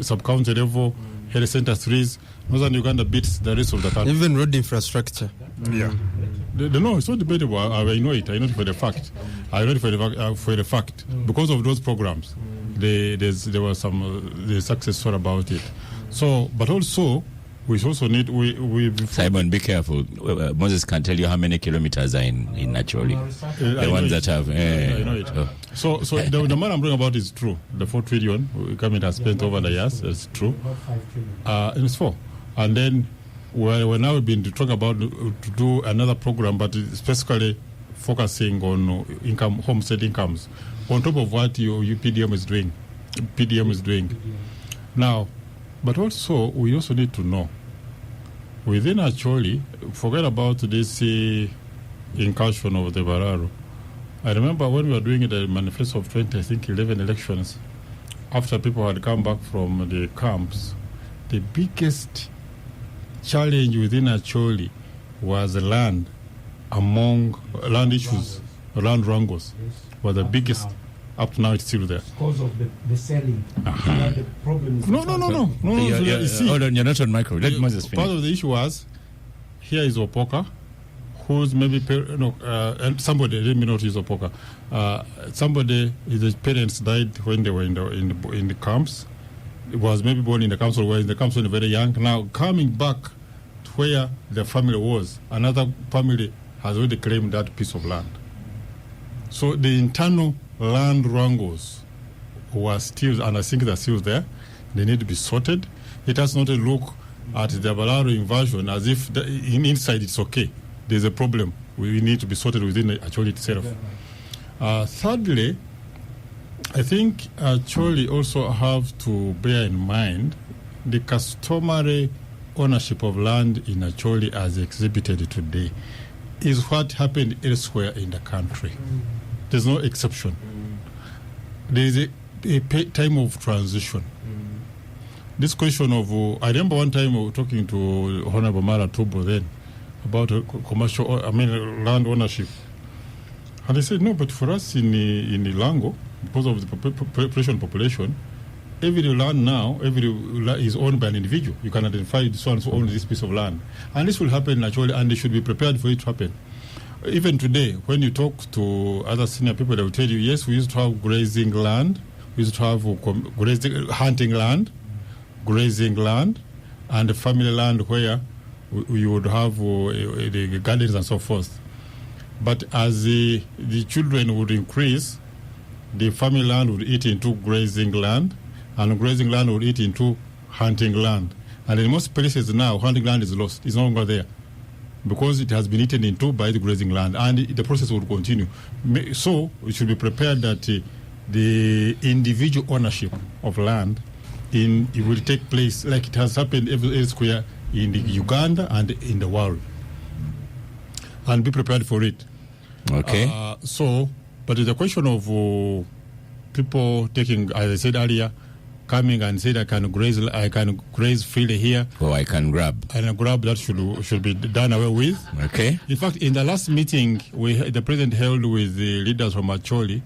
sub-county level, health center 3s, northern Uganda beats the rest of the country. Even road infrastructure. Yeah. No, it's not debatable. I know it. I know it for the fact. Because of those programs, there was some success story about it. So, but also, we also need Simon, be careful. Moses can tell you how many kilometers are in Acholi. The ones that have. I know it. So the amount I'm talking about is true. The 4 trillion government has spent over the years is true. It's 4, and then we're now been talking about to do another program, but specifically focusing on homestead incomes, on top of what your PDM is doing. Now, but also we also need to know within Acholi, forget about this incursion of the balaro. I remember when we were doing the manifesto of 2011 elections, after people had come back from the camps, the biggest challenge within Acholi was land issues, land wrangles were the biggest. Up to now, it's still there. Because of the selling. The problem is No. Hold on, you're not on micro. Let Moses finish. Part of the issue was, here is Opoka, who's maybe, and somebody, let me not use Opoka, his parents died when they were in the camps. It was maybe born in the council, where in the council when very young. Now, coming back to where the family was, another family has already claimed that piece of land. So the internal land wrangles were still, and I think they're still there. They need to be sorted. It has not a look at the balaro inversion as if inside it's okay. There's a problem. We need to be sorted within Acholi itself. Thirdly, I think Acholi also have to bear in mind the customary ownership of land in Acholi as exhibited today is what happened elsewhere in the country. There's no exception. There is a time of transition. This question of, I remember one time talking to Honorable Mara Tubo then about land ownership. And they said, no, but for us in Lango, because of the population, every land now, is owned by an individual. You can identify this one who owns this piece of land. And this will happen naturally, and they should be prepared for it to happen. Even today, when you talk to other senior people, they will tell you, yes, we used to have grazing land, we used to have hunting land, grazing land, and family land where you would have the gardens and so forth. But as the children would increase, the family land would eat into grazing land, and grazing land would eat into hunting land. And in most places now, hunting land is lost. It's no longer there because it has been eaten into by the grazing land, and the process will continue. So we should be prepared that the individual ownership of land it will take place like it has happened elsewhere in Uganda and in the world, and be prepared for it. Okay. But it's a question of people taking, as I said earlier, coming and said I can graze freely here. Or I can grab. And a grab that should be done away with. Okay. In fact, in the last meeting the president held with the leaders from Acholi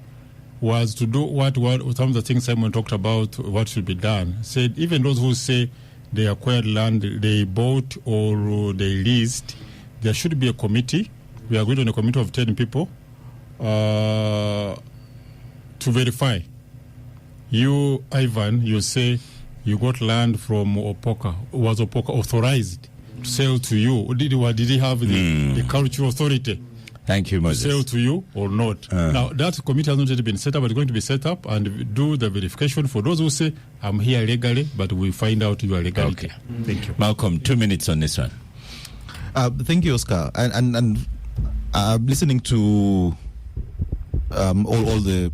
was to do what some of the things Simon talked about, what should be done. Said even those who say they acquired land, they bought or they leased, there should be a committee. We agreed on a committee of 10 people to verify. You, Ivan, you say you got land from Opoka. Was Opoka authorized to sell to you? Did he have the cultural authority? Thank you, Moses. To sell to you or not? Now, that committee has not yet been set up, but it's going to be set up and do the verification for those who say, I'm here legally, but we find out you are legal. Okay. Thank you. Malcolm, 2 minutes on this one. Thank you, Oscar. And listening to all the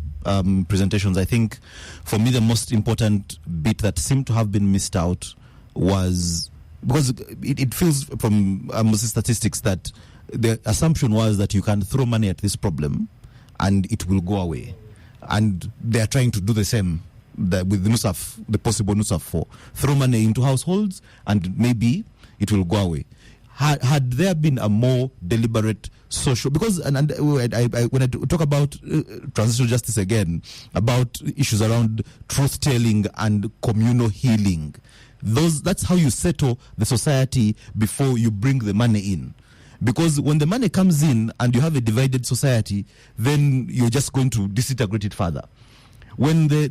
presentations, I think for me the most important bit that seemed to have been missed out was because it feels from most statistics that the assumption was that you can throw money at this problem and it will go away, and they are trying to do the same with the NUSAF, the possible NUSAF for throw money into households and maybe it will go away. Had there been a more deliberate social, because when I talk about transitional justice again, about issues around truth-telling and communal healing, that's how you settle the society before you bring the money in. Because when the money comes in and you have a divided society, then you're just going to disintegrate it further. When the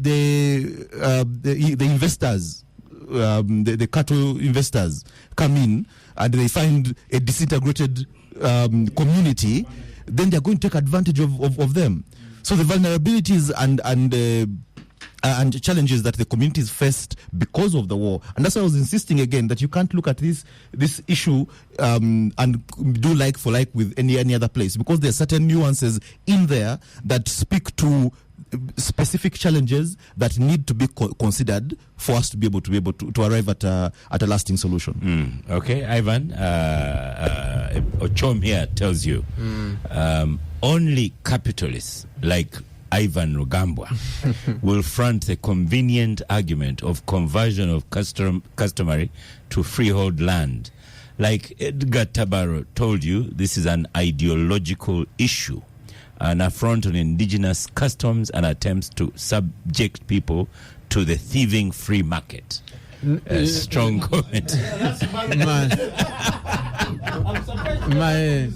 investors, the cattle investors come in and they find a disintegrated community, then they're going to take advantage of them. So the vulnerabilities and challenges that the communities faced because of the war, and that's why I was insisting again that you can't look at this issue and do like for like with any other place, because there are certain nuances in there that speak to specific challenges that need to be considered for us to be able to arrive at a lasting solution. Okay, Ivan, Ochom here tells you only capitalists like Ivan Rugambwa will front the convenient argument of conversion of customary to freehold land. Like Edgar Tabaro told you, this is an ideological issue, an affront on indigenous customs and attempts to subject people to the thieving free market. A strong comment. I'm surprised.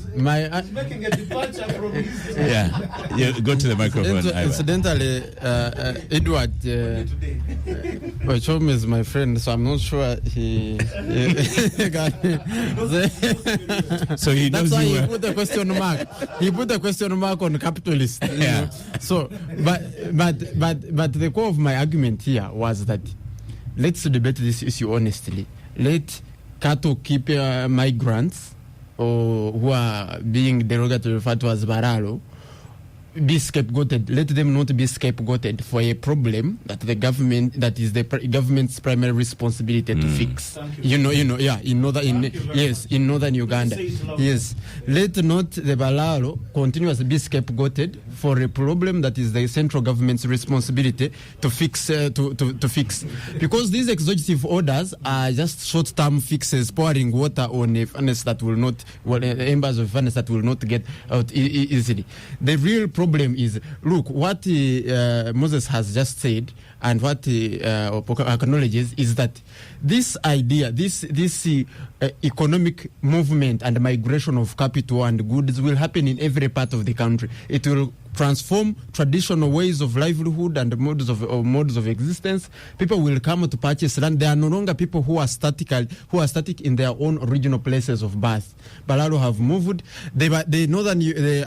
He's making a departure from his. Yeah, you go to the microphone. Incidentally, Edward Acholi is my friend, so I'm not sure he so he knows. That's why you he put the question mark. He put the question mark on capitalist. Yeah. So, but the core of my argument here was that let's debate this issue honestly. Let cattle keep migrants or who are being derogatory referred to as balaro be scapegoated. Let them not be scapegoated for a problem that the government, that is the government's primary responsibility to fix. In northern Uganda. Yes, let not the balaro continuously be scapegoated for a problem that is the central government's responsibility to fix. To fix, because these executive orders are just short-term fixes, pouring water on a furnace that will not, embers of furnace that will not get out easily. The real problem is, look, what Moses has just said and what acknowledges is that this idea, this economic movement and migration of capital and goods will happen in every part of the country. It will transform traditional ways of livelihood and modes of existence. People will come to purchase land. There are no longer people who are static in their own original places of birth. Balaro have moved. The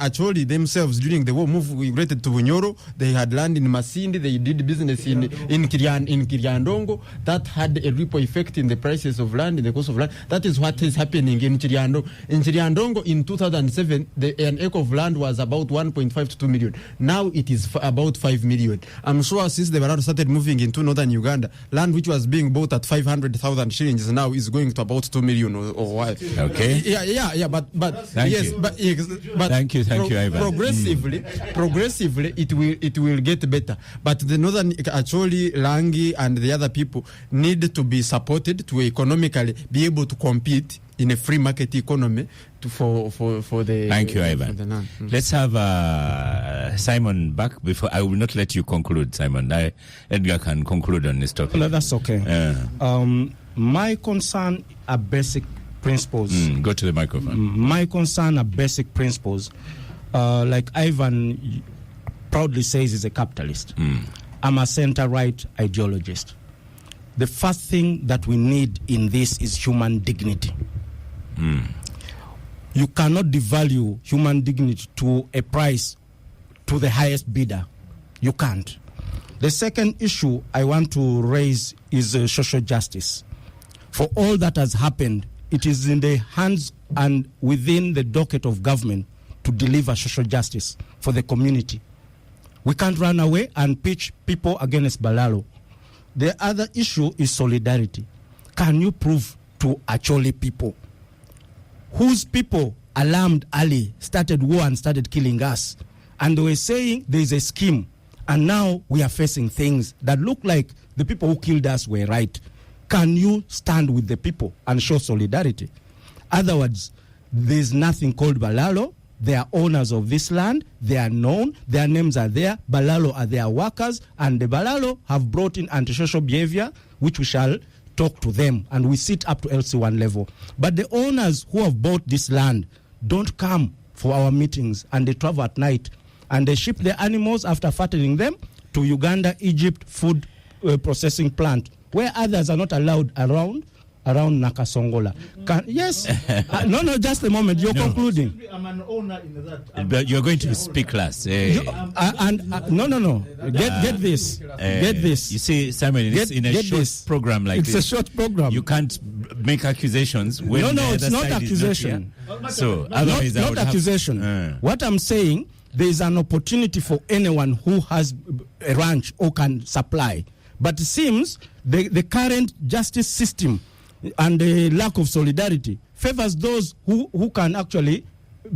Acholi themselves during the war migrated to Bunyoro. They had land in Masindi. They did business in Kiriandongo. That had a ripple effect in the prices of land, in the cost of land. That is what is happening in Kiriandongo. In Kiriandongo in 2007, an acre of land was about 1.5 to 2 million. Now it is about 5 million. I'm sure since the balaro started moving into northern Uganda, land which was being bought at 500,000 shillings now is going to about 2 million or what? Okay. Yeah. But thank yes, you. But thank you, Ivan. Progressively, it will get better. But the northern Acholi, Langi, and the other people need to be supported to economically be able to compete in a free market economy for the. Thank you, Ivan. Let's have Simon back. Before I will not let you conclude, Simon. Edgar can conclude on this topic. No, that's okay. My concern are basic principles. Go to the microphone. My concern are basic principles. Like Ivan proudly says, is a capitalist. I'm a center-right ideologist. The first thing that we need in this is human dignity. You cannot devalue human dignity to a price to the highest bidder. You can't. The second issue I want to raise is social justice. For all that has happened, it is in the hands and within the docket of government to deliver social justice for the community. We can't run away and pitch people against balaro. The other issue is solidarity. Can you prove to Acholi people whose people, alarmed early, started war and started killing us? And they were saying there is a scheme, and now we are facing things that look like the people who killed us were right. Can you stand with the people and show solidarity? Otherwise, there is nothing called balaro. They are owners of this land. They are known. Their names are there. Balaro are their workers. And the balaro have brought in antisocial behavior, which we shall talk to them. And we sit up to LC1 level. But the owners who have bought this land don't come for our meetings. And they travel at night. And they ship their animals after fattening them to Uganda, Egypt food processing plant, where others are not allowed around Nakasongola. Yes. No, just a moment. You're concluding. I'm an owner in that. But you're going to speak last. No. Get this. Get this. You see, Simon, in a short program like this, it's a short program. You can't make accusations. When No, it's not accusation. So, otherwise, not accusation. What I'm saying, there is an opportunity for anyone who has a ranch or can supply. But it seems the current justice system and the lack of solidarity favors those who can actually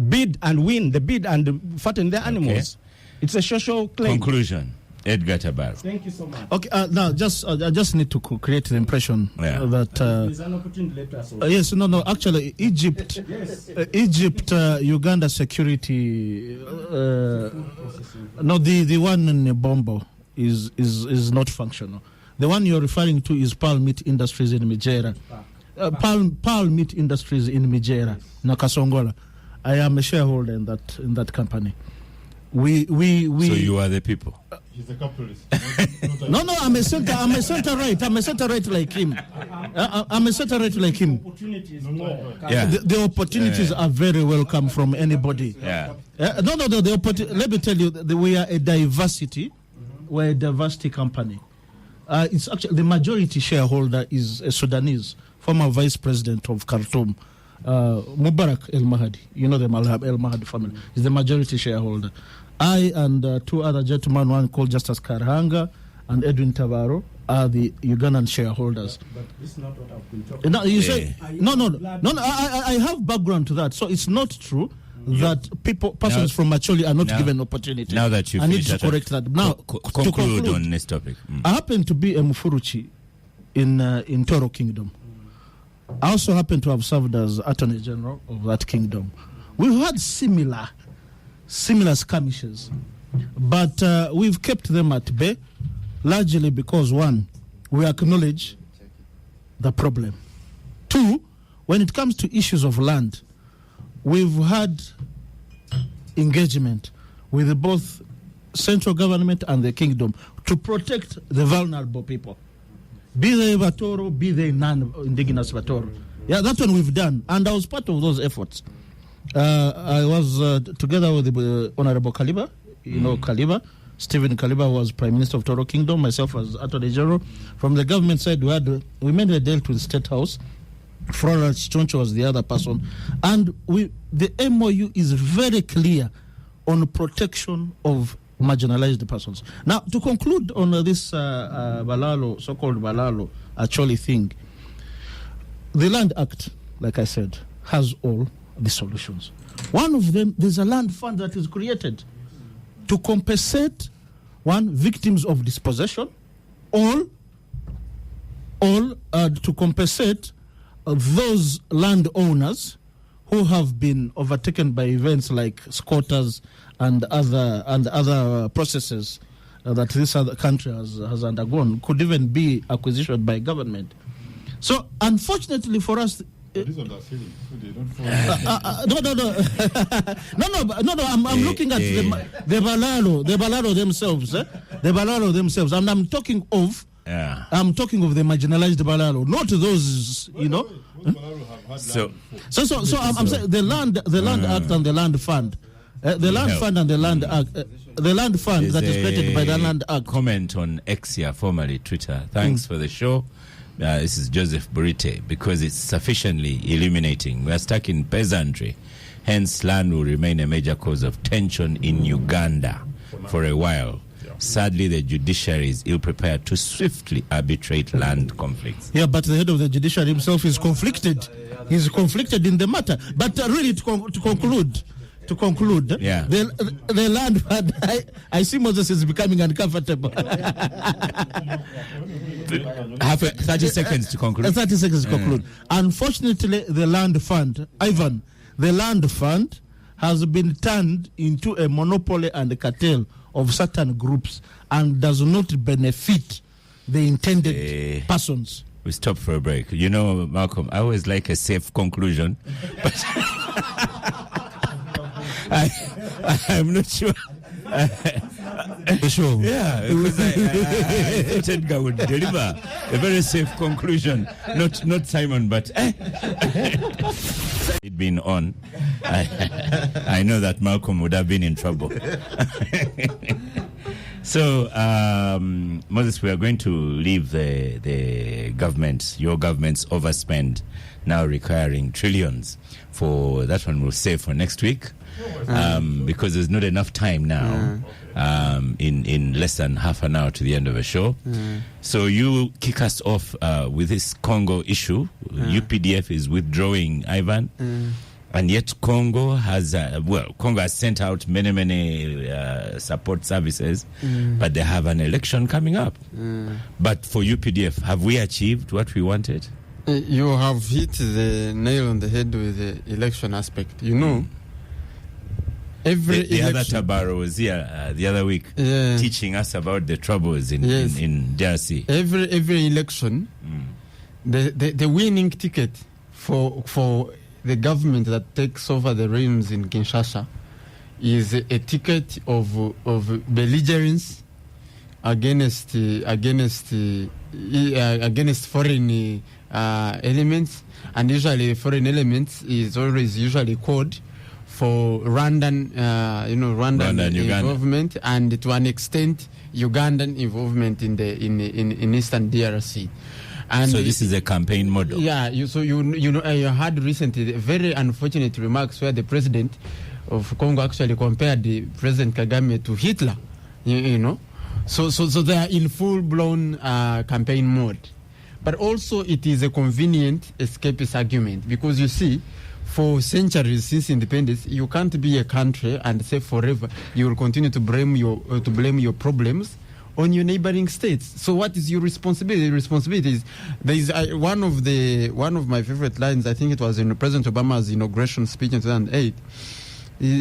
bid and win the bid and fatten their animals. It's a social claim. Conclusion. Edgar Tabar. Thank you so much. Okay, now I just need to create the impression that there's an opportunity later. yes, no. Actually, Egypt, Egypt, Uganda security. No, the one in Bombo is not functional. The one you're referring to is Pearl Meat Industries in Mulengera. Pearl Meat Industries in Mulengera, Nakasongola. I am a shareholder in that company. We So you are the people. He's a capitalist. No, I'm a center right. I'm a center right like him. I'm a center right like him. Yeah. The opportunities are very welcome from anybody. Yeah. No. Let me tell you, we are a diversity. We're a diversity company. It's actually the majority shareholder is a Sudanese, former vice president of Khartoum, Mubarak El Mahdi. You know the Malhab El Mahdi family is the majority shareholder. I and two other gentlemen, one called Justice Karhanga and Edwin Tavaro, are the Ugandan shareholders. But this is not what I've been talking about. You say no. I have background to that, so it's not true that persons from Acholi are not given opportunity. Now that you I need to correct that. Now to conclude on this topic. I happen to be a Mufuruchi in Toro Kingdom. I also happen to have served as Attorney General of that kingdom. We've had similar skirmishes, but we've kept them at bay, largely because, one, we acknowledge the problem. Two, when it comes to issues of land, we've had engagement with both central government and the kingdom to protect the vulnerable people, be they Vatoro, be they non-indigenous Vatoro. Yeah, that one we've done, and I was part of those efforts. I was together with the Honorable Kaliba, Kaliba. Stephen Kaliba was Prime Minister of Toro Kingdom, myself as Attorney General. From the government side, we made a deal with the State House. Florence Choncho was the other person. And the MOU is very clear on protection of marginalized persons. Now, to conclude on this so-called balaro Acholi thing, the Land Act, like I said, has all the solutions. One of them, there's a land fund that is created to compensate, one, victims of dispossession, all to compensate those landowners who have been overtaken by events like squatters and other processes that this other country has undergone, could even be acquisition by government. So, unfortunately for us, no. I'm looking at the balaro themselves. The balaro themselves, and I'm talking of the marginalized balaro, not those, So I'm saying the land act and the land fund, the land fund and the land act, the land fund that is created by the land act. Comment on X, formerly Twitter. Thanks for the show. This is Joseph Burite, because it's sufficiently illuminating. We are stuck in peasantry. Hence, land will remain a major cause of tension in Uganda for a while. Sadly, the judiciary is ill-prepared to swiftly arbitrate land conflicts. Yeah, but the head of the judiciary himself is conflicted. He's conflicted in the matter. But really, to conclude, yeah. the land fund, I see Moses is becoming uncomfortable. Have 30 seconds to conclude. 30 seconds to conclude. Unfortunately, the land fund, Ivan, the land fund has been turned into a monopoly and a cartel of certain groups and does not benefit the intended persons. We stop for a break. Malcolm, I always like a safe conclusion, but I'm not sure. Sure. Yeah, because I thought Edgar would deliver a very safe conclusion. Not Simon, but it been on. I know that Malcolm would have been in trouble. So, Moses, we are going to leave the government, your government's overspend, now requiring trillions. For that one, we'll save for next week, because there's not enough time now. In less than half an hour to the end of the show. So you kick us off with this Congo issue. UPDF is withdrawing, Ivan. And yet Congo has sent out many support services, but they have an election coming up. But for UPDF, have we achieved what we wanted? You have hit the nail on the head with the election aspect. The other Tabaro was here the other week teaching us about the troubles in DRC. Every election, the winning ticket for the government that takes over the reins in Kinshasa is a ticket of belligerence against foreign elements, and usually foreign elements is always usually called for Rwandan involvement, and to an extent Ugandan involvement in Eastern DRC. And so this is a campaign model. Yeah, you had recently very unfortunate remarks where the president of Congo actually compared the President Kagame to Hitler. So they are in full-blown campaign mode. But also it is a convenient escapist argument, because you see, for centuries since independence, you can't be a country and say forever you will continue to blame your problems on your neighboring states. So what is your responsibility? The responsibility is, there is one of my favorite lines. I think it was in President Obama's inauguration speech in 2008.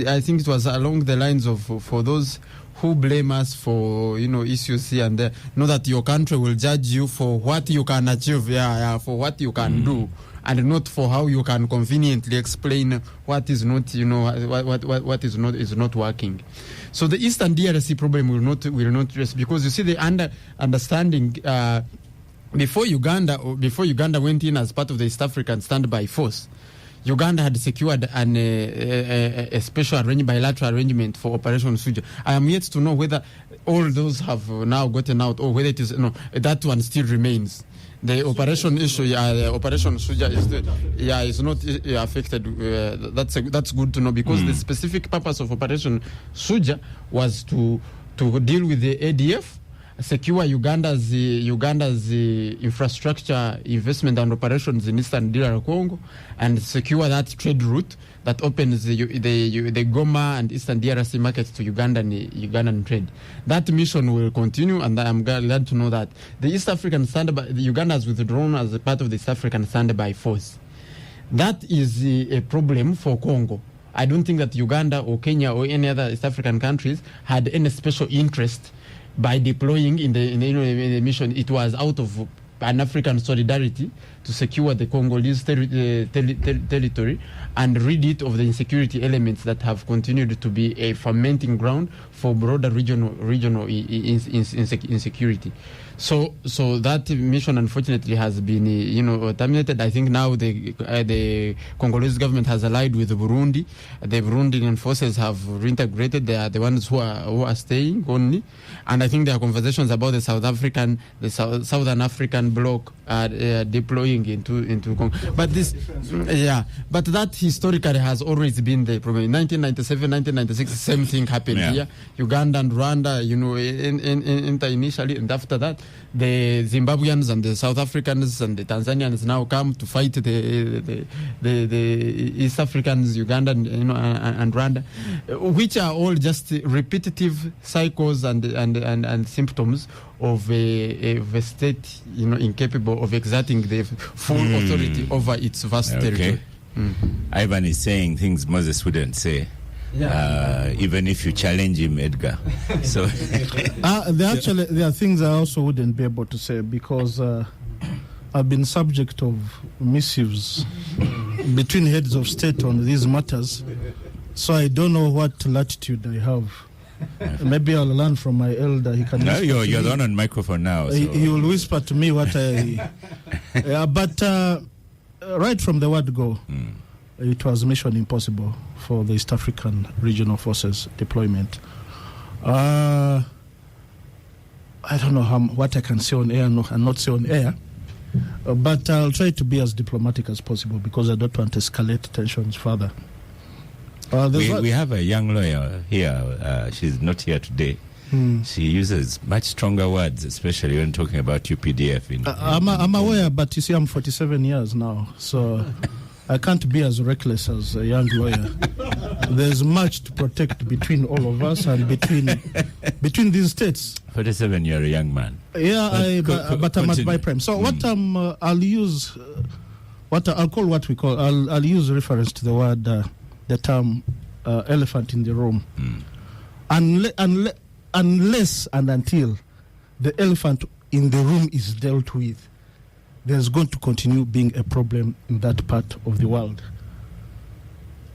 I think it was along the lines of, for those who blame us for issues here and there, know that your country will judge you for what you can achieve, for what you can do, and not for how you can conveniently explain what is not, what is not working. So the Eastern DRC problem will not rest, because you see the understanding before Uganda went in as part of the East African Standby Force. Uganda had secured a special bilateral arrangement for Operation Suja. I am yet to know whether all those have now gotten out, or whether it is that one still remains. The operation issue, Operation Suja is not affected. That's good to know, because the specific purpose of Operation Suja was to deal with the ADF, secure Uganda's infrastructure investment and operations in Eastern DR Congo, and secure that trade route that opens the Goma and Eastern DRC markets to Ugandan trade. That mission will continue, and I am glad to know that the East African Uganda has withdrawn as a part of the East African Standby Force. That is a problem for Congo. I don't think that Uganda or Kenya or any other East African countries had any special interest by deploying in the mission. It was out of Pan-African solidarity to secure the Congolese territory and rid it of the insecurity elements that have continued to be a fermenting ground for broader regional insecurity. So that mission unfortunately has been terminated. I think now the Congolese government has allied with Burundi. The Burundian forces have reintegrated. They are the ones who are staying only, and I think there are conversations about the Southern African bloc deploying into Congo. But that historically has always been the problem. In 1997, 1996, the same thing happened here. Uganda and Rwanda, initially, and after that, the Zimbabweans and the South Africans and the Tanzanians now come to fight the East Africans, Uganda, and Rwanda, which are all just repetitive cycles and symptoms of a state, incapable of exerting the full authority over its vast territory. Ivan is saying things Moses wouldn't say. Even if you challenge him, Edgar. So there are things I also wouldn't be able to say, because I've been subject of missives between heads of state on these matters, so I don't know what latitude I have. Maybe I'll learn from my elder. He can. No, you're the one on microphone now. So. He will whisper to me what I. But right from the word go. It was mission impossible for the East African Regional Forces deployment. I don't know what I can say on air and not say on air, but I'll try to be as diplomatic as possible, because I don't want to escalate tensions further. We have a young lawyer here. She's not here today. She uses much stronger words, especially when talking about UPDF. I'm aware, but you see, I'm 47 years now, so I can't be as reckless as a young lawyer. There's much to protect between all of us and between these states. 47, you're a young man. Yeah, but I'm at my prime. So I'll use I'll use reference to the word, the term elephant in the room. Unless and until the elephant in the room is dealt with, there's going to continue being a problem in that part of the world.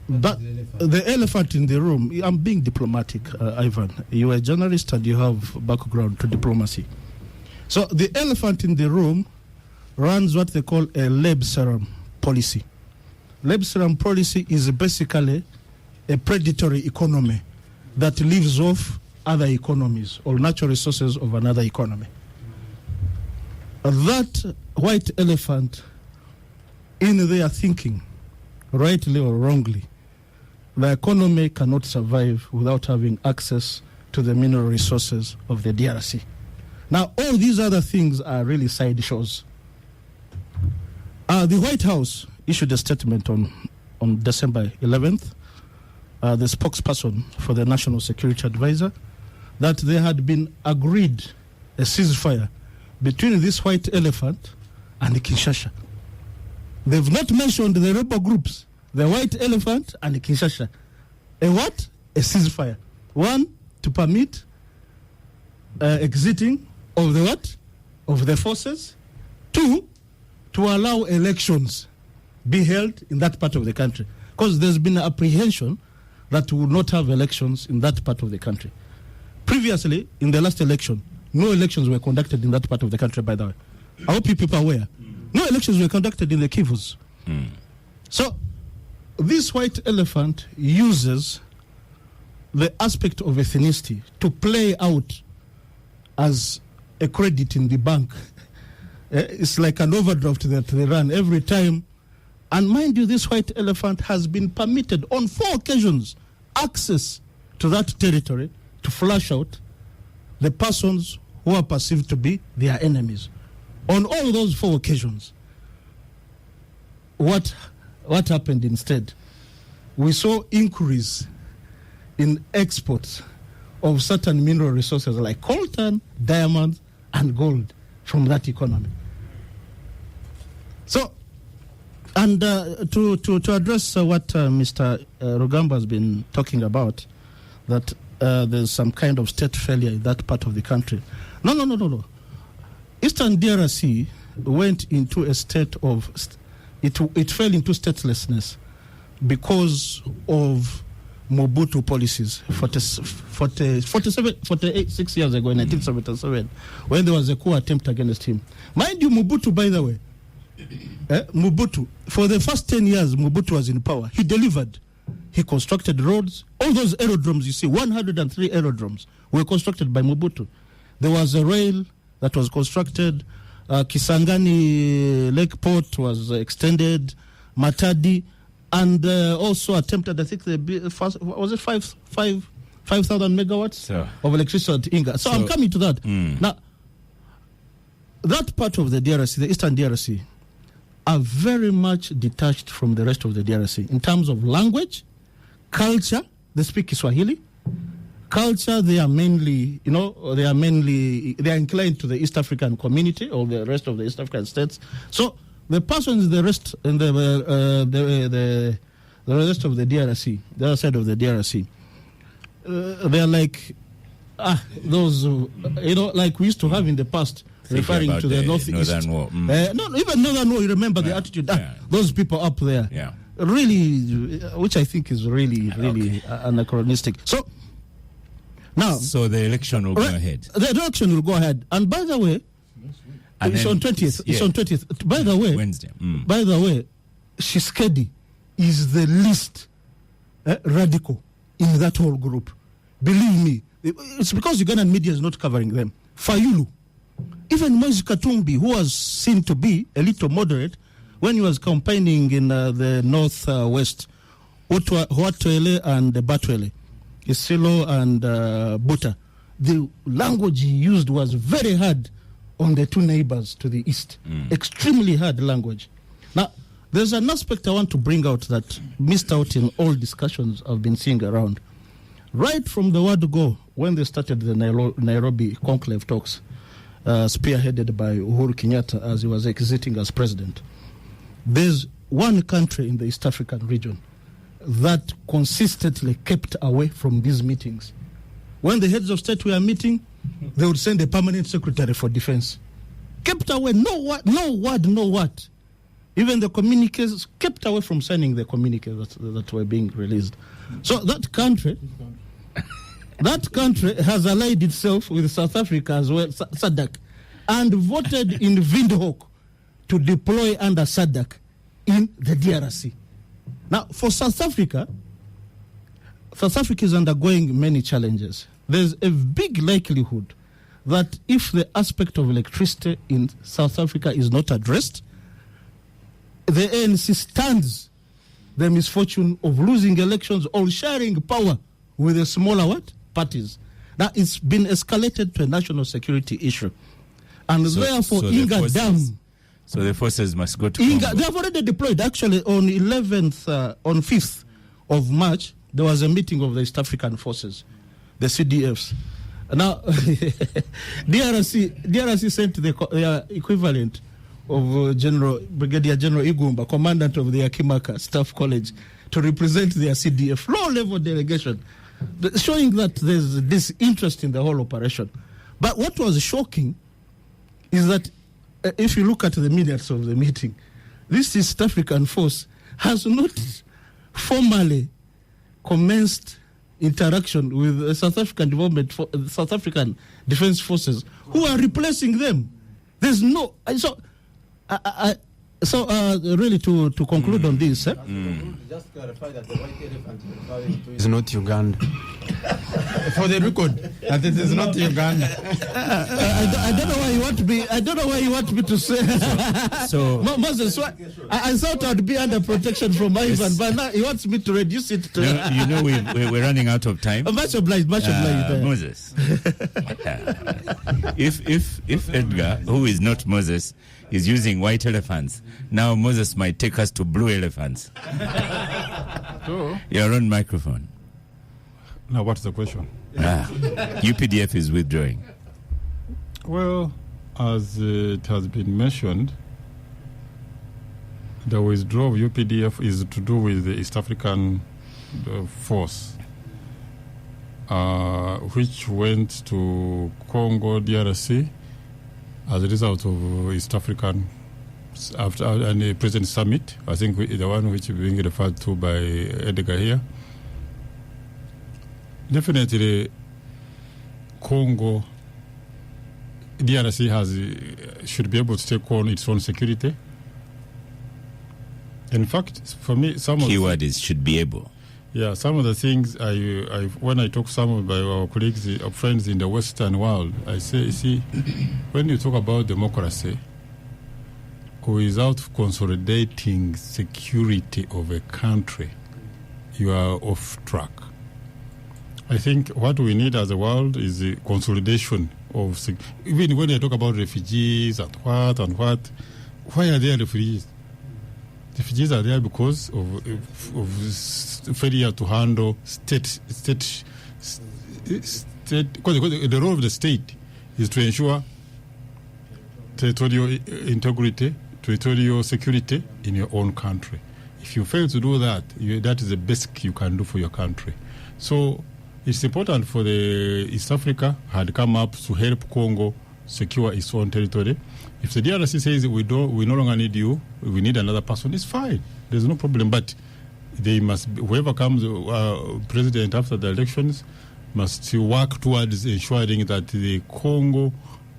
But the elephant in the room, I'm being diplomatic, Ivan. You're a journalist and you have background to diplomacy. So the elephant in the room runs what they call a Lebsaram policy. Lebsaram policy is basically a predatory economy that lives off other economies or natural resources of another economy. That white elephant, in their thinking, rightly or wrongly, the economy cannot survive without having access to the mineral resources of the DRC. Now, all these other things are really side shows. The White House issued a statement on December 11th, the spokesperson for the National Security Advisor, that there had been agreed a ceasefire between this white elephant and Kinshasa. They've not mentioned the rebel groups, the white elephant and Kinshasa. A what? A ceasefire. One, to permit exiting of the what? Of the forces. Two, to allow elections be held in that part of the country. Because there's been an apprehension that we will not have elections in that part of the country. Previously, in the last election, no elections were conducted in that part of the country, by the way. I hope you people are aware. No elections were conducted in the Kivus. So, this white elephant uses the aspect of ethnicity to play out as a credit in the bank. It's like an overdraft that they run every time. And mind you, this white elephant has been permitted on 4 occasions access to that territory to flush out the persons who are perceived to be their enemies. On all those 4 occasions, what happened instead? We saw increase in exports of certain mineral resources like coltan, diamonds, and gold from that economy. So, and to address what Mr. Rugamba has been talking about, that there's some kind of state failure in that part of the country. No. Eastern DRC went into a state of, it fell into statelessness because of Mobutu policies 46 years ago in 1977, when there was a coup attempt against him. Mind you, Mobutu, by the way, Mobutu, for the first 10 years Mobutu was in power, he delivered. He constructed roads. All those aerodromes you see, 103 aerodromes were constructed by Mobutu. There was a rail that was constructed. Kisangani Lake Port was extended. Matadi, and also attempted, I think, was it 5,000 megawatts of electricity at Inga. So I'm coming to that. Now, that part of the DRC, the Eastern DRC, are very much detached from the rest of the DRC in terms of language, culture. They speak Swahili. Culture, they are mainly, they are inclined to the East African community or the rest of the East African states. So the persons in the rest, in the rest of the DRC, the other side of the DRC, they are like those, like we used to have in the past, referring to the Northeast. Northern War. No, even Northern War, you remember the attitude. Those people up there. Yeah. Really, which I think is really anachronistic. So, now. So the election will go ahead. The election will go ahead. And by the way, it's on 20th. It's on 20th. By the way, Wednesday. By the way, Tshisekedi is the least radical in that whole group. Believe me. It's because Ugandan media is not covering them. Fayulu. Even Moise Katumbi, who was seen to be a little moderate when he was campaigning in the northwest, Huatuele and Batwele, Isilo and Buta, the language he used was very hard on the two neighbors to the east. Extremely hard language. Now, there's an aspect I want to bring out that missed out in all discussions I've been seeing around. Right from the word go, when they started the Nairobi conclave talks, spearheaded by Uhuru Kenyatta as he was exiting as president, there's one country in the East African region that consistently kept away from these meetings. When the heads of state were meeting, they would send a permanent secretary for defense. kept away, no word. Even the communiques kept away from signing the communiques that were being released. So that country has allied itself with South Africa as well, SADC, and voted in Windhoek to deploy under SADC in the DRC. Now, for South Africa is undergoing many challenges. There's a big likelihood that if the aspect of electricity in South Africa is not addressed, the ANC stands the misfortune of losing elections or sharing power with the smaller parties. Now, it's been escalated to a national security issue. And therefore, Inga Dam... So the forces must go to Congo. They have already deployed. Actually, on 5th of March, there was a meeting of the East African forces, the CDFs. Now, DRC sent the equivalent of Brigadier General Igumba, commandant of the Akimaka Staff College, to represent their CDF low-level delegation, showing that there's this interest in the whole operation. But what was shocking is that if you look at the minutes of the meeting, this East African force has not formally commenced interaction with the South African South African Defense Forces, who are replacing them. There's no... So, really, to conclude on this, just clarify that the white elephant is not Uganda. For the record, that it is not Uganda. I don't know why you want me. I don't know why you want me to say. So Moses, I thought I'd be under protection from Ivan, but now he wants me to reduce it to. No, we're running out of time. Much obliged. Moses, if Edgar, who is not Moses, is using white elephants, now Moses might take us to blue elephants. Your own microphone. Now, what's the question? UPDF is withdrawing. Well, as it has been mentioned, the withdrawal of UPDF is to do with the East African force, which went to Congo, DRC, as a result of East African after a President Summit. I think the one which is being referred to by Edgar here. Definitely, Congo, DRC should be able to take on its own security. In fact, for me, keyword is should be able. Yeah, some of the things when I talk to some of our colleagues or friends in the Western world, I say, see, when you talk about democracy, without consolidating security of a country, you are off track. I think what we need as a world is a consolidation of even when they talk about refugees and what, why are there refugees? Refugees are there because of failure to handle state. Because the role of the state is to ensure territorial integrity, territorial security in your own country. If you fail to do that, that is the basic you can do for your country. So it's important for the East Africa had come up to help Congo secure its own territory. If the DRC says we no longer need you, we need another person, it's fine. There's no problem. But they must, whoever comes president after the elections, must work towards ensuring that the Congo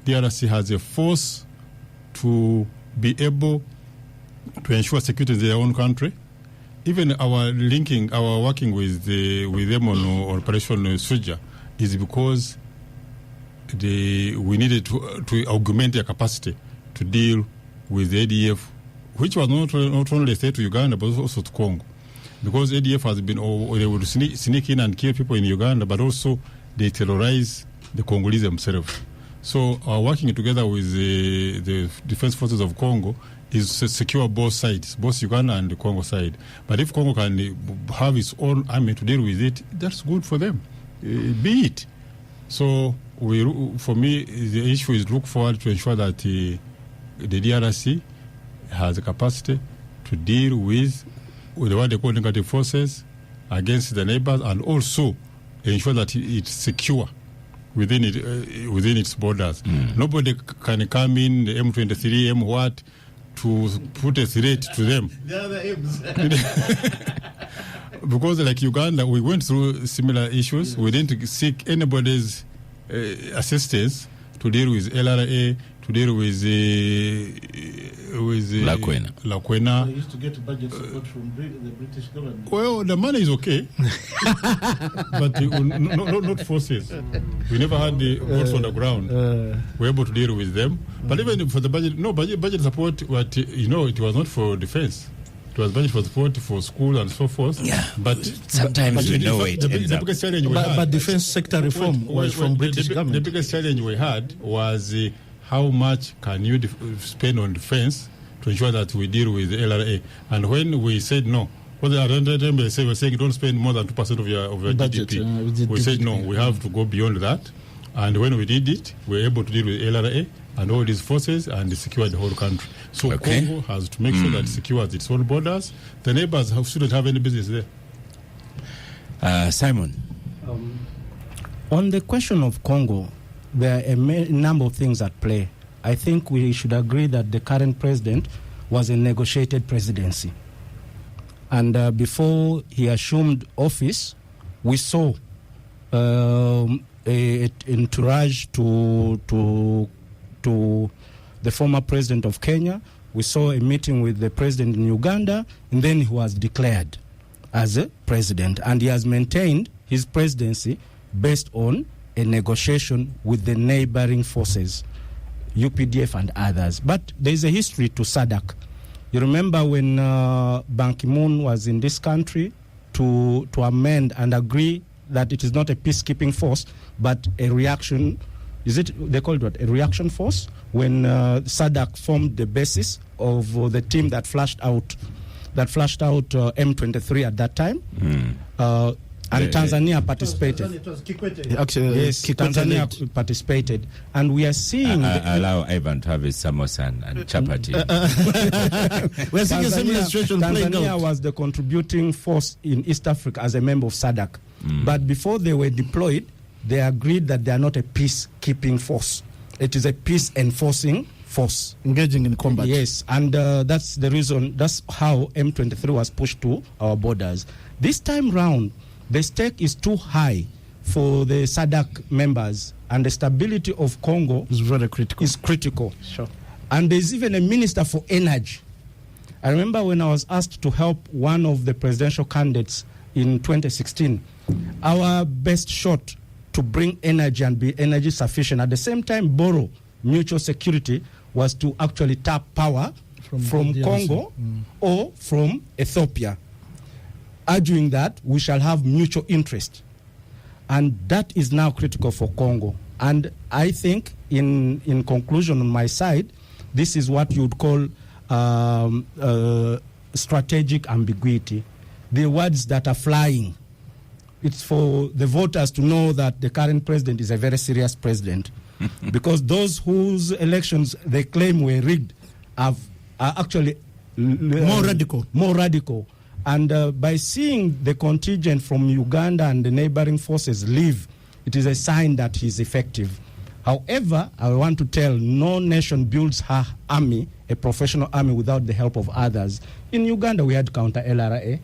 DRC has a force to be able to ensure security in their own country. Even our working with them on Operation Soja is because we needed to augment their capacity to deal with the ADF, which was not only a threat to Uganda but also to Congo, because ADF has been they would sneak in and kill people in Uganda, but also they terrorize the Congolese themselves. So working together with the defense forces of Congo is to secure both sides, both Uganda and the Congo side. But if Congo can have its own army to deal with it, that's good for them. Be it. So for me, the issue is look forward to ensure that the DRC has the capacity to deal with what they call negative forces against the neighbors, and also ensure that it's secure within its borders. Nobody can come in the M23, M what, to put a threat to them. The other aims. Because like Uganda, we went through similar issues. We didn't seek anybody's assistance to deal with LRA, to deal with Lakwena. They used to get budget support from the British government. Well, the money is okay, but not forces. We never had the votes on the ground. We were able to deal with them. But even for the budget support, it was not for defense. It was budget for support for school and so forth. Yeah, but sometimes we know it ends up. Biggest challenge we had, but defense sector reform was from British government. The biggest challenge we had was how much can you spend on defense to ensure that we deal with the LRA. And when we said no, what they were saying don't spend more than 2% of your budget, GDP. We said no, we have to go beyond that. And when we did it, we were able to deal with LRA and all these forces and secure the whole country. So Congo has to make sure that it secures its own borders. The neighbors shouldn't have any business there. Simon. On the question of Congo, there are a number of things at play. I think we should agree that the current president was a negotiated presidency. And before he assumed office, we saw an entourage to the former president of Kenya. We saw a meeting with the president in Uganda, and then he was declared as a president. And he has maintained his presidency based on a negotiation with the neighboring forces, UPDF and others. But there is a history to SADC. You remember when Ban Ki-moon was in this country to amend and agree that it is not a peacekeeping force, but a reaction. They called it a reaction force? When SADC formed the basis of the team that flashed out M23 at that time. And Tanzania participated. It was Kikwete. Actually, Yes, Tanzania participated. And we are seeing... allow Ivan to have his samosa and chapati. We're seeing a similar situation playing Tanzania out. was the contributing force in East Africa as a member of SADC. But before they were deployed, they agreed that they are not a peacekeeping force. It is a peace-enforcing force. Engaging in combat. Yes, and that's the reason, that's how M23 was pushed to our borders. This time round, the stake is too high for the SADC members, and the stability of Congo It's very critical. is critical. Sure. And there's even a minister for energy. I remember when I was asked to help one of the presidential candidates in 2016, our best shot to bring energy and be energy sufficient, at the same time borrow mutual security, was to actually tap power from Congo or from Ethiopia, arguing that we shall have mutual interest. And that is now critical for Congo. And I think, in conclusion on my side, this is what you would call strategic ambiguity. The words that are flying. It's for the voters to know that the current president is a very serious president. Because those whose elections they claim were rigged are actually More radical. More radical. And by seeing the contingent from Uganda and the neighboring forces leave, it is a sign that he's effective. However, I want to tell, no nation builds her army, a professional army, without the help of others. In Uganda, we had counter-LRA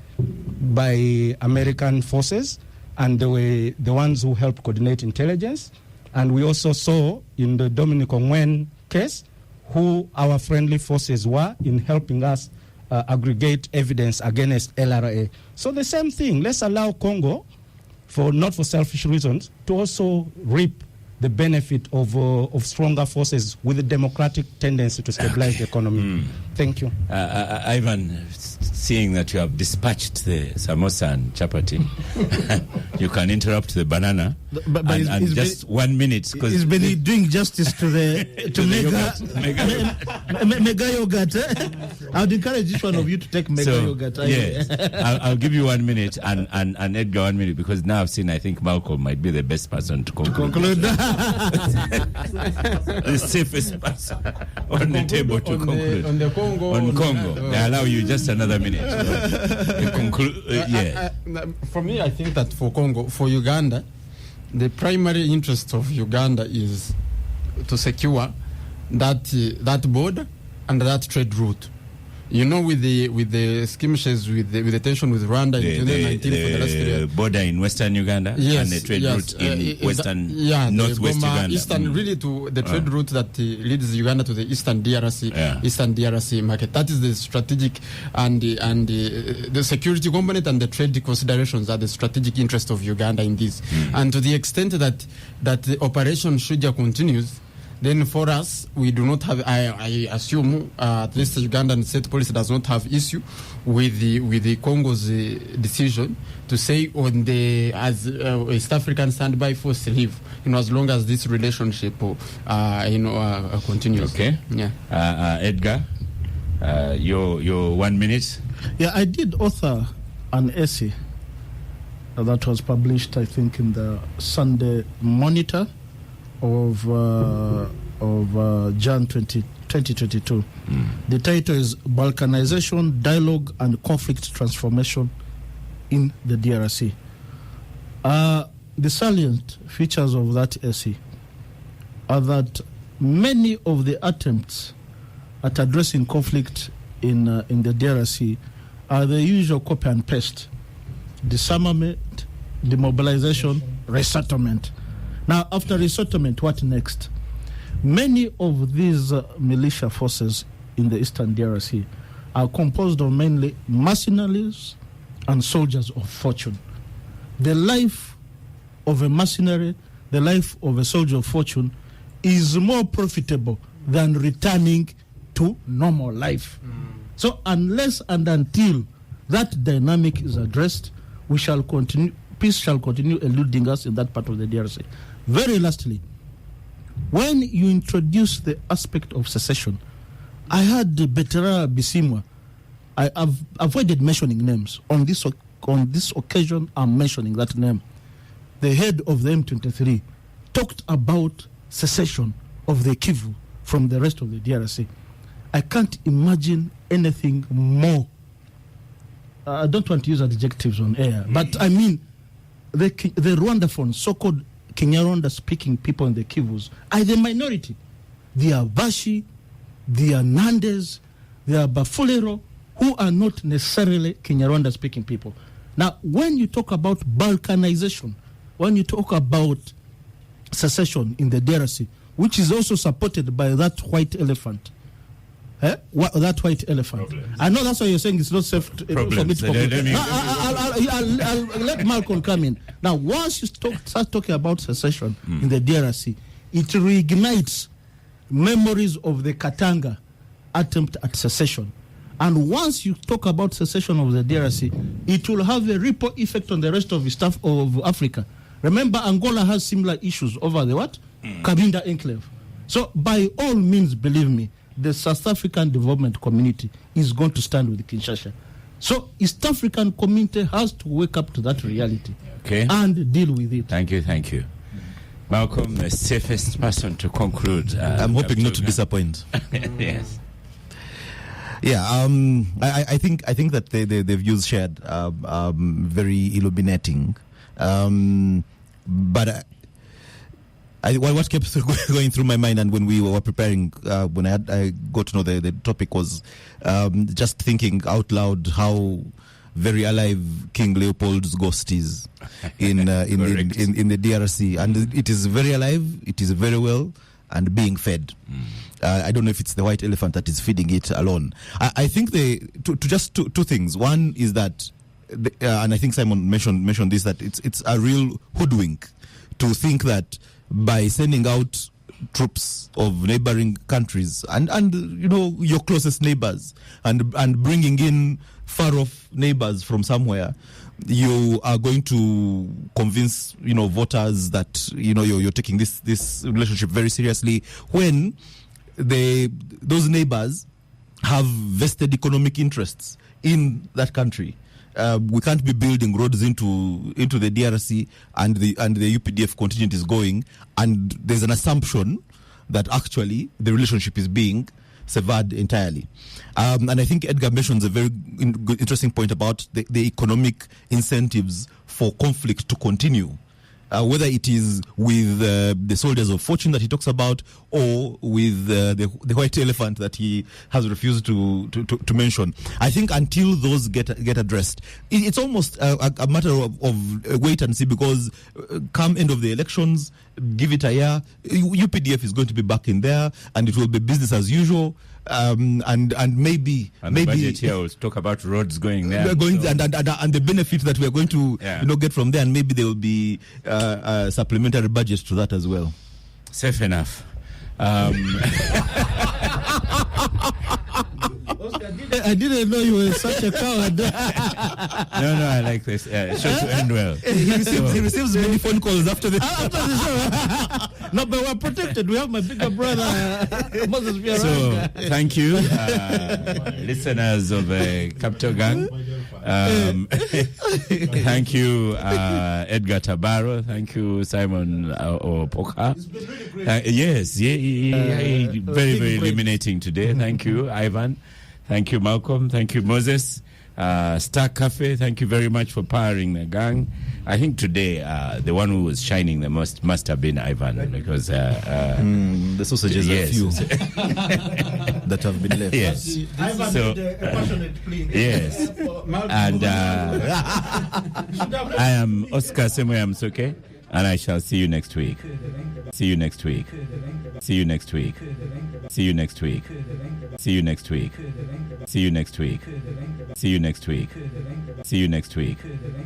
by American forces, and they were the ones who helped coordinate intelligence. And we also saw in the Dominic Ongwen case who our friendly forces were in helping us aggregate evidence against LRA. So the same thing, let's allow Congo, not for selfish reasons, to also reap the benefit of stronger forces with a democratic tendency to stabilize the economy. Thank you. Ivan, seeing that you have dispatched the samosa and chapati, you can interrupt the banana and just 1 minute. He's been doing justice to the mega yogurt. I would encourage each one of you to take mega yogurt. Yes, I'll give you 1 minute and Edgar 1 minute, because now I've seen, I think Malcolm might be the best person to conclude. The safest person on the table to conclude. On Congo. They allow you just another minute. For me, I think that for Congo, for Uganda, the primary interest of Uganda is to secure that border and that trade route. You know, with the skirmishes, with the tension with Rwanda in 2019 for the last period. Border in Western Uganda, yes, and the trade route in Northwest Goma, Uganda. Eastern, really to the trade route that leads Uganda to the Eastern DRC market. That is the strategic and the security component and the trade considerations are the strategic interest of Uganda in this. And to the extent that the operation Shuja continues, then for us, we do not have, I assume, at least the Ugandan state police does not have issue with the Congo's decision to say on the East African standby force leave, as long as this relationship, continues. Okay. Yeah. Edgar, your 1 minute. Yeah, I did author an essay that was published, I think, in the Sunday Monitor of Jan 2022. The title is Balkanization, Dialogue and Conflict Transformation in the DRC. The salient features of that essay are that many of the attempts at addressing conflict in the DRC are the usual copy and paste: disarmament, demobilization, resettlement. Now, after resettlement, what next? Many of these militia forces in the Eastern DRC are composed of mainly mercenaries and soldiers of fortune. The life of a mercenary, the life of a soldier of fortune is more profitable than returning to normal life. So unless and until that dynamic is addressed, peace shall continue eluding us in that part of the DRC. Very lastly, when you introduce the aspect of secession, I heard Betera Bisimwa. I have avoided mentioning names. On this occasion, I'm mentioning that name. The head of the M23 talked about secession of the Kivu from the rest of the DRC. I can't imagine anything more. I don't want to use adjectives on air, but I mean, the Rwandaphone, so-called Kinyarwanda-speaking people in the Kivus are the minority. They are Bashi, they are Nandes, they are Bafulero, who are not necessarily Kinyarwanda-speaking people. Now, when you talk about Balkanization, when you talk about secession in the DRC, which is also supported by that white elephant, that white elephant. Problems. I know that's why you're saying it's not safe for me to I'll let Malcolm come in. Now, once you start talking about secession in the DRC, it reignites memories of the Katanga attempt at secession. And once you talk about secession of the DRC, it will have a ripple effect on the rest of Africa. Remember, Angola has similar issues over the what? Cabinda enclave. So, by all means, believe me, the South African development community is going to stand with Kinshasa. So East African community has to wake up to that reality and deal with it. Thank you. Malcolm, the safest person to conclude. I'm hoping not to disappoint. Yes. Yeah, I think that the views shared are very illuminating. But what kept going through my mind, and when we were preparing, when I got to know the topic, was just thinking out loud how very alive King Leopold's ghost is in the DRC, and it is very alive. It is very well and being fed. I don't know if it's the white elephant that is feeding it alone. I think two things. One is that, and I think Simon mentioned this, that it's a real hoodwink to think that by sending out troops of neighboring countries and your closest neighbors and bringing in far off neighbors from somewhere, you are going to convince voters that you're taking this relationship very seriously, when those neighbors have vested economic interests in that country. We can't be building roads into the DRC and the UPDF contingent is going, and there's an assumption that actually the relationship is being severed entirely. And I think Edgar mentions a very interesting point about the economic incentives for conflict to continue whether it is with the soldiers of fortune that he talks about, or with the white elephant that he has refused to mention. I think until those get addressed, it's almost a matter of wait and see, because come end of the elections, give it a year, UPDF is going to be back in there, and it will be business as usual. And maybe the budget here will talk about roads going there, and the benefit that we are going to get from there, and maybe there will be a supplementary budget to that as well. Safe enough. I didn't know you were such a coward. No, I like this. Sure to end well. He receives many phone calls after the show. No, but we're protected. We have my bigger brother, Moses Byaruhanga. So, thank you, listeners of Capital Gang. Thank you, Edgar Tabaro. Thank you, Simon Opoka. Yes, very, very illuminating today. Thank you, Ivan. Thank you, Malcolm. Thank you, Moses. Star Cafe, thank you very much for powering the gang. I think today the one who was shining the most must have been Ivan, because the sausages are few that have been left. Yes. Ivan did a passionate plea. Yes. And I am Oscar Semoyamsoke, and I shall see you next week. See you next week. See you next week. See you next week. See you next week. See you next week. See you next week. See you next week.